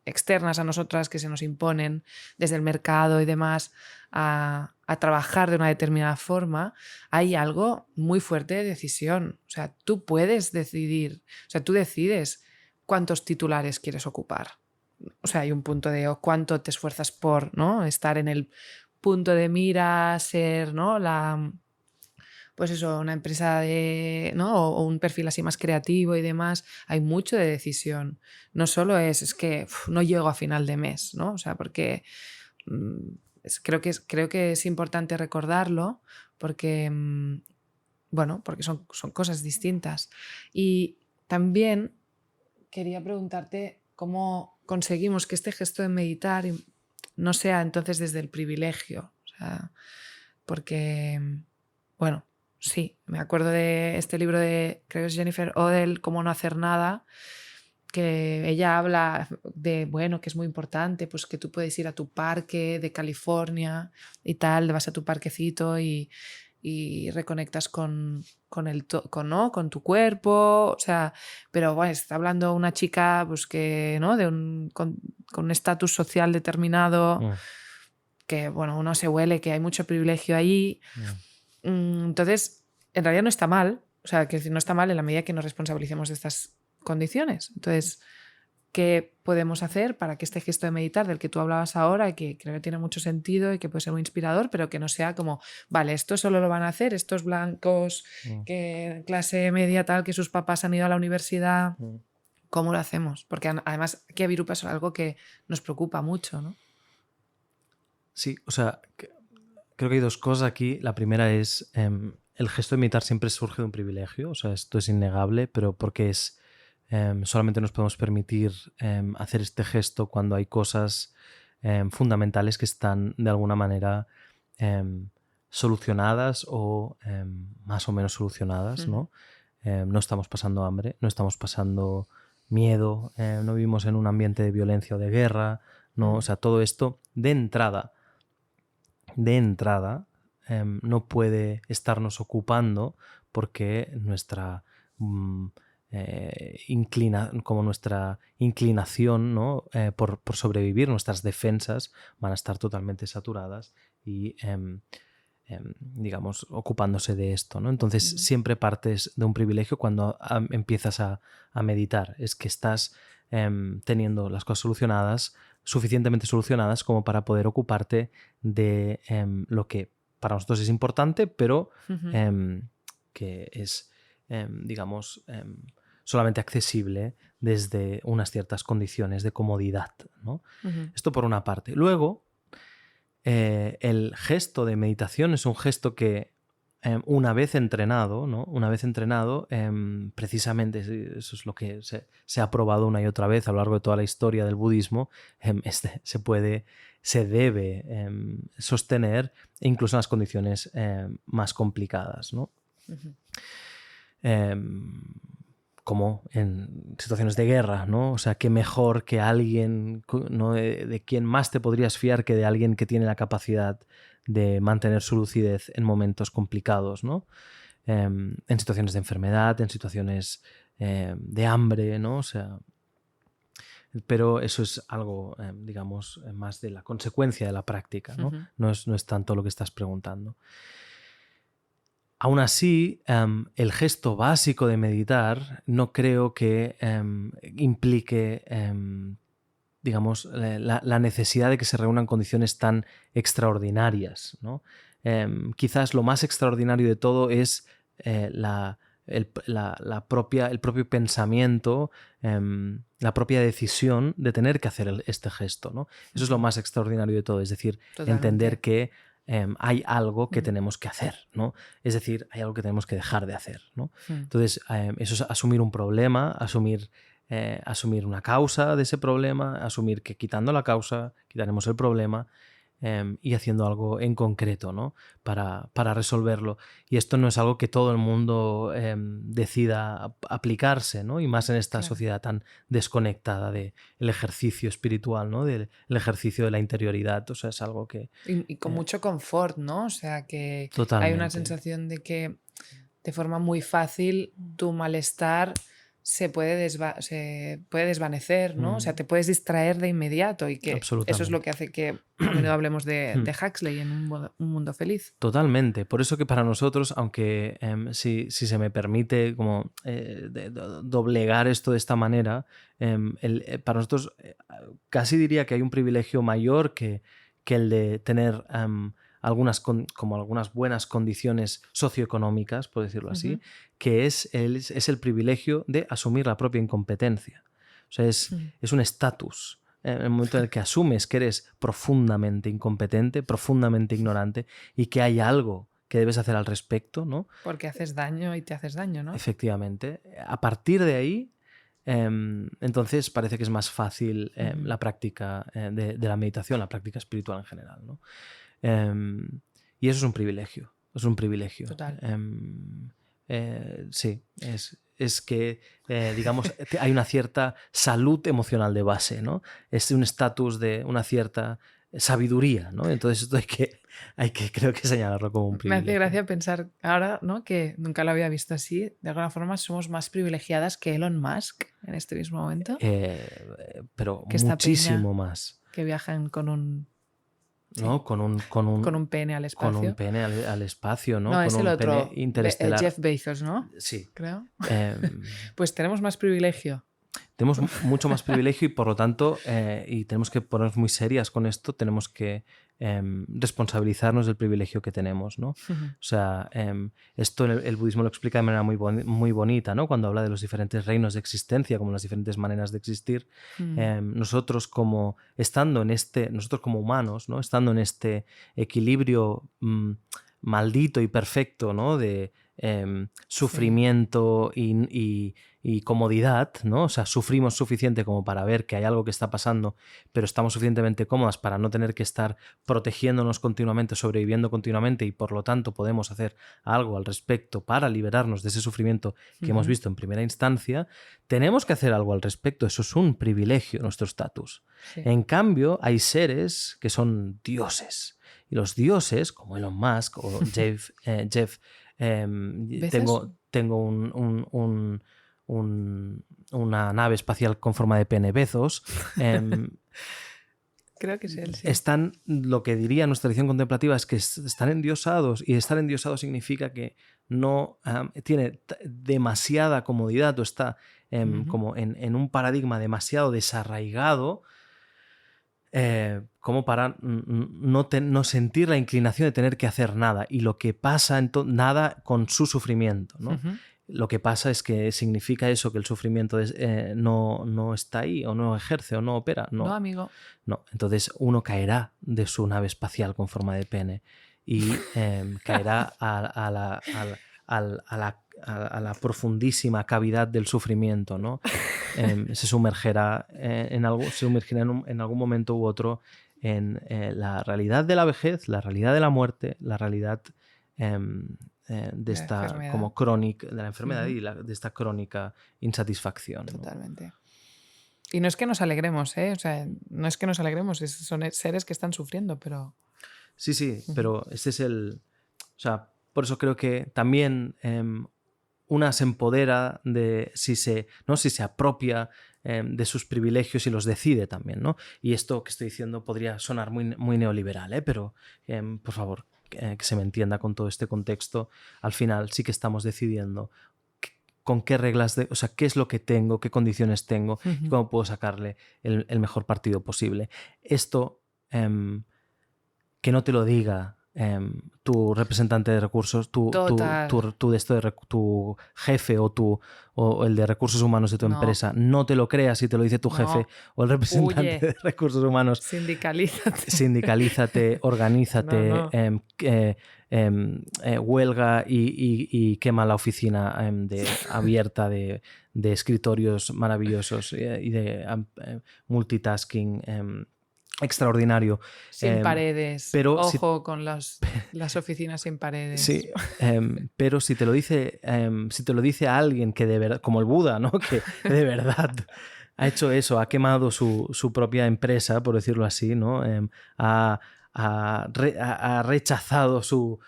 [SPEAKER 2] externas a nosotras que se nos imponen desde el mercado y demás a trabajar de una determinada forma, hay algo muy fuerte de decisión. O sea, tú puedes decidir, o sea, tú decides cuántos titulares quieres ocupar. O sea, hay un punto de cuánto te esfuerzas por, ¿no? Estar en el punto de mira, ser, ¿no? Pues eso, una empresa ¿no? o un perfil así más creativo y demás. Hay mucho de decisión. No solo es que no llego a final de mes, ¿no? O sea, porque creo que es importante recordarlo porque, porque son cosas distintas. Y también quería preguntarte cómo conseguimos que este gesto de meditar no sea entonces desde el privilegio. O sea, porque, sí, me acuerdo de este libro de, creo que es Jennifer Odell, Cómo no hacer nada, que ella habla de, que es muy importante, pues que tú puedes ir a tu parque de California y tal, vas a tu parquecito y reconectas con tu cuerpo, o sea, pero está hablando una chica pues que, ¿no? con un estatus social determinado, que uno se huele que hay mucho privilegio ahí. Entonces, en realidad no está mal, o sea, que no está mal en la medida que nos responsabilicemos de estas condiciones. Entonces, ¿qué podemos hacer para que este gesto de meditar del que tú hablabas ahora, y que creo que tiene mucho sentido y que puede ser muy inspirador, pero que no sea como, vale, esto solo lo van a hacer estos blancos, que clase media tal, que sus papás han ido a la universidad? ¿Cómo lo hacemos? Porque además aquí a Virupa es algo que nos preocupa mucho, ¿no?
[SPEAKER 3] Sí, o sea, creo que hay dos cosas aquí. La primera es, el gesto de meditar siempre surge de un privilegio, o sea, esto es innegable, pero porque solamente nos podemos permitir hacer este gesto cuando hay cosas fundamentales que están de alguna manera solucionadas o más o menos solucionadas, ¿no? No estamos pasando hambre, no estamos pasando miedo, no vivimos en un ambiente de violencia o de guerra, ¿no? O sea, todo esto de entrada no puede estarnos ocupando porque nuestra inclinación, ¿no? por sobrevivir, nuestras defensas van a estar totalmente saturadas y digamos, ocupándose de esto, ¿no? Entonces siempre partes de un privilegio cuando empiezas a meditar, es que estás teniendo las cosas suficientemente solucionadas como para poder ocuparte de lo que para nosotros es importante, pero que es, digamos, solamente accesible desde unas ciertas condiciones de comodidad, ¿no? Esto por una parte. Luego, el gesto de meditación es un gesto que una vez entrenado, ¿no? Precisamente eso es lo que se ha probado una y otra vez a lo largo de toda la historia del budismo, se debe sostener incluso en las condiciones más complicadas, ¿no? Como en situaciones de guerra, ¿no? O sea, qué mejor que alguien, ¿no? de quien más te podrías fiar que de alguien que tiene la capacidad de mantener su lucidez en momentos complicados, ¿no? En situaciones de enfermedad, en situaciones de hambre, ¿no? O sea, pero eso es algo, digamos, más de la consecuencia de la práctica, ¿no? No es tanto lo que estás preguntando. Aún así, el gesto básico de meditar no creo que implique, digamos, la necesidad de que se reúnan condiciones tan extraordinarias, ¿no? Quizás lo más extraordinario de todo es el propio pensamiento, la propia decisión de tener que hacer este gesto, ¿no? Eso es lo más extraordinario de todo, es decir, entender que hay algo que tenemos que hacer, ¿no? Es decir, hay algo que tenemos que dejar de hacer, ¿no? Entonces, eso es asumir un problema, asumir una causa de ese problema, asumir que quitando la causa quitaremos el problema y haciendo algo en concreto, ¿no? para resolverlo. Y esto no es algo que todo el mundo decida aplicarse, ¿no? Y más en esta sociedad tan desconectada del ejercicio espiritual, ¿no? Del ejercicio de la interioridad. O sea, es algo que...
[SPEAKER 2] Y con mucho confort, ¿no? O sea, que
[SPEAKER 3] totalmente.
[SPEAKER 2] Hay una sensación de que de forma muy fácil tu malestar se puede desvanecer, ¿no? O sea, te puedes distraer de inmediato y que eso es lo que hace que a menudo hablemos de Huxley en un mundo feliz.
[SPEAKER 3] Totalmente. Por eso que para nosotros, aunque si se me permite como doblegar esto de esta manera, para nosotros casi diría que hay un privilegio mayor que el de tener algunas buenas condiciones socioeconómicas, por decirlo así, que es el privilegio de asumir la propia incompetencia. O sea, es un estatus en el momento en el que asumes que eres profundamente incompetente, profundamente ignorante y que hay algo que debes hacer al respecto, ¿no?
[SPEAKER 2] Porque haces daño y te haces daño, ¿no?
[SPEAKER 3] Efectivamente. A partir de ahí, entonces parece que es más fácil la práctica de la meditación, la práctica espiritual en general, ¿no? Y eso es un privilegio. Es un privilegio.
[SPEAKER 2] Total.
[SPEAKER 3] Sí, es que, digamos, hay una cierta salud emocional de base, ¿no? Es un estatus de una cierta sabiduría, ¿no? Entonces esto hay que creo que señalarlo como un
[SPEAKER 2] Me
[SPEAKER 3] privilegio.
[SPEAKER 2] hace gracia pensar ahora, ¿no? Que nunca lo había visto así. De alguna forma somos más privilegiadas que Elon Musk en este mismo momento.
[SPEAKER 3] Pero
[SPEAKER 2] Que esta
[SPEAKER 3] muchísimo
[SPEAKER 2] peña
[SPEAKER 3] más.
[SPEAKER 2] Que viajan con un...
[SPEAKER 3] ¿No?
[SPEAKER 2] Sí,
[SPEAKER 3] Con un
[SPEAKER 2] pene al espacio.
[SPEAKER 3] Con un pene al espacio, ¿no?
[SPEAKER 2] No,
[SPEAKER 3] con
[SPEAKER 2] es
[SPEAKER 3] un
[SPEAKER 2] el otro.
[SPEAKER 3] pene interestelar.
[SPEAKER 2] Jeff Bezos, ¿no?
[SPEAKER 3] Sí.
[SPEAKER 2] Creo.
[SPEAKER 3] Em,
[SPEAKER 2] Pues tenemos más privilegio.
[SPEAKER 3] Tenemos mucho más privilegio y por lo tanto, y tenemos que ponernos muy serias con esto, tenemos que responsabilizarnos del privilegio que tenemos, ¿no? O sea, esto el budismo lo explica de manera muy bonita, ¿no? Cuando habla de los diferentes reinos de existencia, como las diferentes maneras de existir. Nosotros como humanos, ¿no? Estando en este equilibrio maldito y perfecto, ¿no? De sufrimiento y comodidad, ¿no? O sea, sufrimos suficiente como para ver que hay algo que está pasando, pero estamos suficientemente cómodas para no tener que estar protegiéndonos continuamente, sobreviviendo continuamente y por lo tanto podemos hacer algo al respecto para liberarnos de ese sufrimiento que hemos visto en primera instancia. Tenemos que hacer algo al respecto, eso es un privilegio, nuestro estatus.
[SPEAKER 2] Sí.
[SPEAKER 3] En cambio, hay seres que son dioses y los dioses, como Elon Musk o Jeff tengo una nave espacial con forma de pene Bezos.
[SPEAKER 2] Creo que es él, sí.
[SPEAKER 3] Están, lo que diría nuestra tradición contemplativa es que están endiosados, y estar endiosado significa que no tiene demasiada comodidad o está como en un paradigma demasiado desarraigado como para no sentir la inclinación de tener que hacer nada, y lo que pasa nada con su sufrimiento, ¿no? Lo que pasa es que significa eso, que el sufrimiento no está ahí, o no ejerce, o no opera.
[SPEAKER 2] No, amigo.
[SPEAKER 3] No, entonces uno caerá de su nave espacial con forma de pene y caerá a la profundísima cavidad del sufrimiento, ¿no? Se sumergirá en algún momento u otro en la realidad de la vejez, la realidad de la muerte, la realidad de esta como crónica de la enfermedad y de esta crónica insatisfacción.
[SPEAKER 2] Totalmente. ¿No? Y no es que nos alegremos, ¿eh? O sea, no es que nos alegremos, son seres que están sufriendo, pero...
[SPEAKER 3] Sí, pero este es el... O sea, por eso creo que también una se empodera de si se apropia de sus privilegios y los decide también, ¿no? Y esto que estoy diciendo podría sonar muy neoliberal, pero por favor, que se me entienda con todo este contexto. Al final sí que estamos decidiendo con qué reglas, o sea, qué es lo que tengo, qué condiciones tengo y cómo puedo sacarle el mejor partido posible. Esto, que no te lo diga tu representante de recursos, tu jefe o el de recursos humanos de tu empresa, no te lo creas si te lo dice tu jefe o el representante de recursos humanos. Sindicalízate, organízate, huelga y quema la oficina abierta de escritorios maravillosos y de multitasking extraordinario.
[SPEAKER 2] Sin paredes.
[SPEAKER 3] Pero
[SPEAKER 2] ojo con las oficinas sin paredes.
[SPEAKER 3] Sí, pero si te lo dice a alguien que de verdad, como el Buda, ¿no? Que de verdad ha hecho eso, ha quemado su propia empresa, por decirlo así, ¿no? Ha rechazado su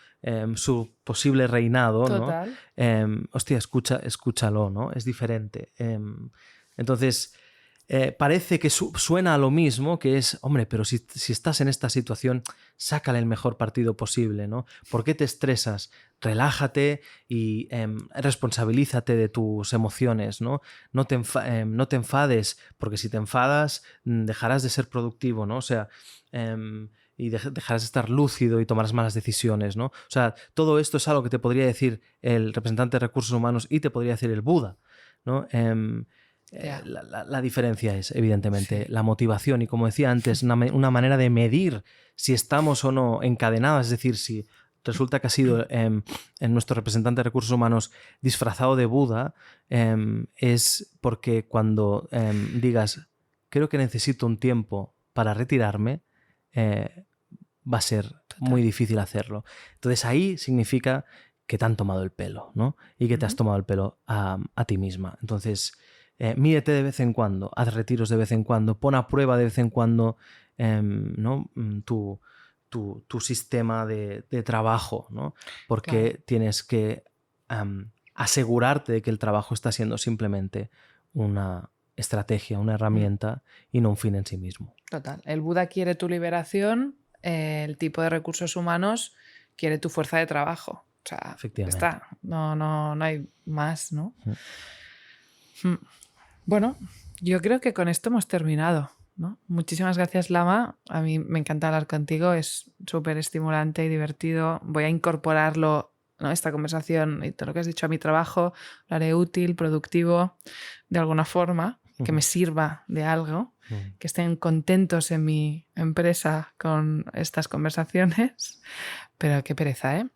[SPEAKER 3] posible reinado,
[SPEAKER 2] Total.
[SPEAKER 3] ¿no? Hostia, escúchalo, ¿no? Es diferente. Entonces... parece que suena a lo mismo, que es, hombre, pero si estás en esta situación, sácale el mejor partido posible, ¿no? ¿Por qué te estresas? Relájate y responsabilízate de tus emociones, ¿no? No te enfades, porque si te enfadas dejarás de ser productivo, ¿no? O sea, y dejarás de estar lúcido y tomarás malas decisiones, ¿no? O sea, todo esto es algo que te podría decir el representante de recursos humanos y te podría decir el Buda, ¿no? La diferencia es, evidentemente, la motivación y, como decía antes, una manera de medir si estamos o no encadenados, es decir, si resulta que ha sido en nuestro representante de recursos humanos disfrazado de Buda, es porque cuando digas, creo que necesito un tiempo para retirarme, va a ser muy difícil hacerlo. Entonces ahí significa que te han tomado el pelo, ¿no? Y que te has tomado el pelo a ti misma. Entonces, mídete de vez en cuando, haz retiros de vez en cuando, pon a prueba de vez en cuando, ¿no? Tu sistema de trabajo, ¿no? Porque tienes que asegurarte de que el trabajo está siendo simplemente una estrategia, una herramienta y no un fin en sí mismo.
[SPEAKER 2] Total. El Buda quiere tu liberación, el tipo de recursos humanos quiere tu fuerza de trabajo. O sea,
[SPEAKER 3] Efectivamente.
[SPEAKER 2] está. No hay más, ¿no? Bueno, yo creo que con esto hemos terminado, ¿no? Muchísimas gracias, Lama. A mí me encanta hablar contigo, es súper estimulante y divertido. Voy a incorporarlo, ¿no? Esta conversación y todo lo que has dicho a mi trabajo, lo haré útil, productivo, de alguna forma, que me sirva de algo, que estén contentos en mi empresa con estas conversaciones. Pero qué pereza, ¿eh?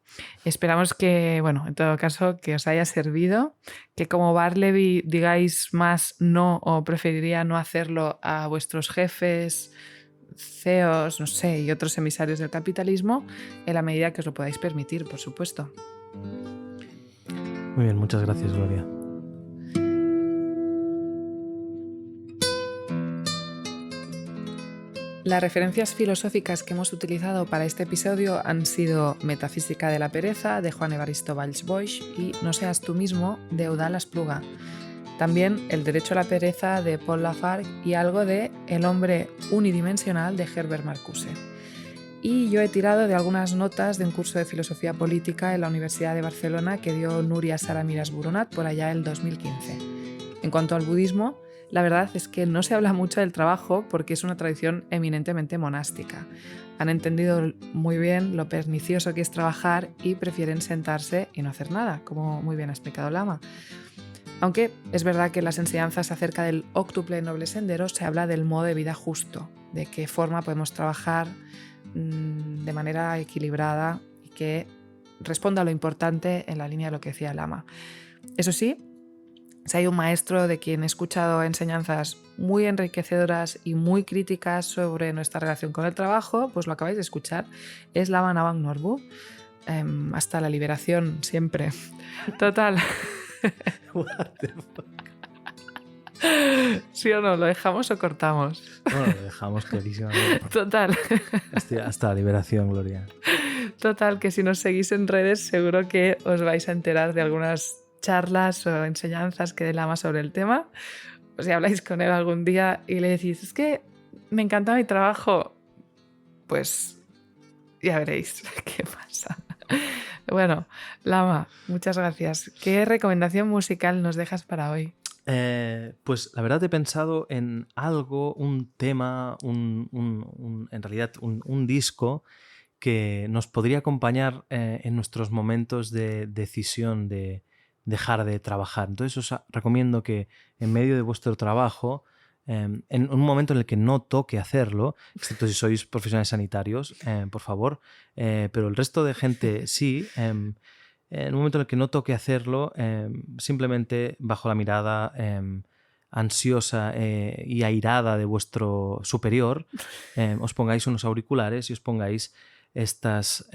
[SPEAKER 2] Esperamos que, bueno, en todo caso, que os haya servido, que como Barleby digáis más no o preferiría no hacerlo a vuestros jefes, CEOs, no sé, y otros emisarios del capitalismo, en la medida que os lo podáis permitir, por supuesto.
[SPEAKER 3] Muy bien, muchas gracias, Gloria.
[SPEAKER 2] Las referencias filosóficas que hemos utilizado para este episodio han sido Metafísica de la pereza, de Juan Evaristo Valls Boix, y No seas tú mismo, de Eudald Espluga. También El derecho a la pereza, de Paul Lafargue, y algo de El hombre unidimensional, de Herbert Marcuse. Y yo he tirado de algunas notas de un curso de filosofía política en la Universidad de Barcelona que dio Núria Saramiras Buronat por allá el 2015. En cuanto al budismo, la verdad es que no se habla mucho del trabajo porque es una tradición eminentemente monástica. Han entendido muy bien lo pernicioso que es trabajar y prefieren sentarse y no hacer nada, como muy bien ha explicado Lama. Aunque es verdad que en las enseñanzas acerca del óctuple noble sendero se habla del modo de vida justo, de qué forma podemos trabajar de manera equilibrada y que responda a lo importante en la línea de lo que decía Lama. Eso sí, si hay un maestro de quien he escuchado enseñanzas muy enriquecedoras y muy críticas sobre nuestra relación con el trabajo, pues lo acabáis de escuchar, es Lama Nawang Norbu. Hasta la liberación, siempre. Total.
[SPEAKER 3] What the fuck?
[SPEAKER 2] ¿Sí o no? ¿Lo dejamos o cortamos?
[SPEAKER 3] No, lo dejamos clarísimamente.
[SPEAKER 2] Total.
[SPEAKER 3] Hasta la liberación, Gloria.
[SPEAKER 2] Total, que si nos seguís en redes seguro que os vais a enterar de algunas charlas o enseñanzas que dé Lama sobre el tema. O si habláis con él algún día y le decís, es que me encanta mi trabajo, pues ya veréis qué pasa. Bueno, Lama, muchas gracias. ¿Qué recomendación musical nos dejas para hoy?
[SPEAKER 3] Pues la verdad he pensado en algo, un tema, en realidad un disco que nos podría acompañar en nuestros momentos de decisión de dejar de trabajar. Entonces os recomiendo que en medio de vuestro trabajo, en un momento en el que no toque hacerlo, excepto si sois profesionales sanitarios, por favor, pero el resto de gente sí, en un momento en el que no toque hacerlo, simplemente bajo la mirada ansiosa y airada de vuestro superior, os pongáis unos auriculares y os pongáis estas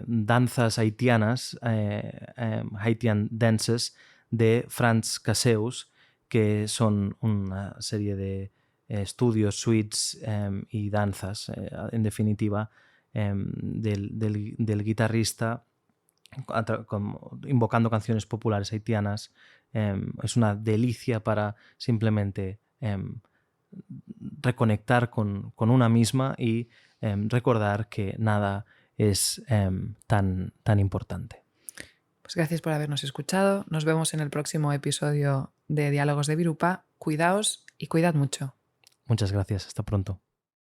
[SPEAKER 3] danzas haitianas, Haitian Dances, de Franz Caseus, que son una serie de estudios, suites y danzas, en definitiva, del guitarrista invocando canciones populares haitianas. Es una delicia para simplemente reconectar con una misma y recordar que nada es tan importante.
[SPEAKER 2] Pues gracias por habernos escuchado. Nos vemos en el próximo episodio de Diálogos de Virupa. Cuidaos y cuidad mucho.
[SPEAKER 3] Muchas gracias. Hasta pronto.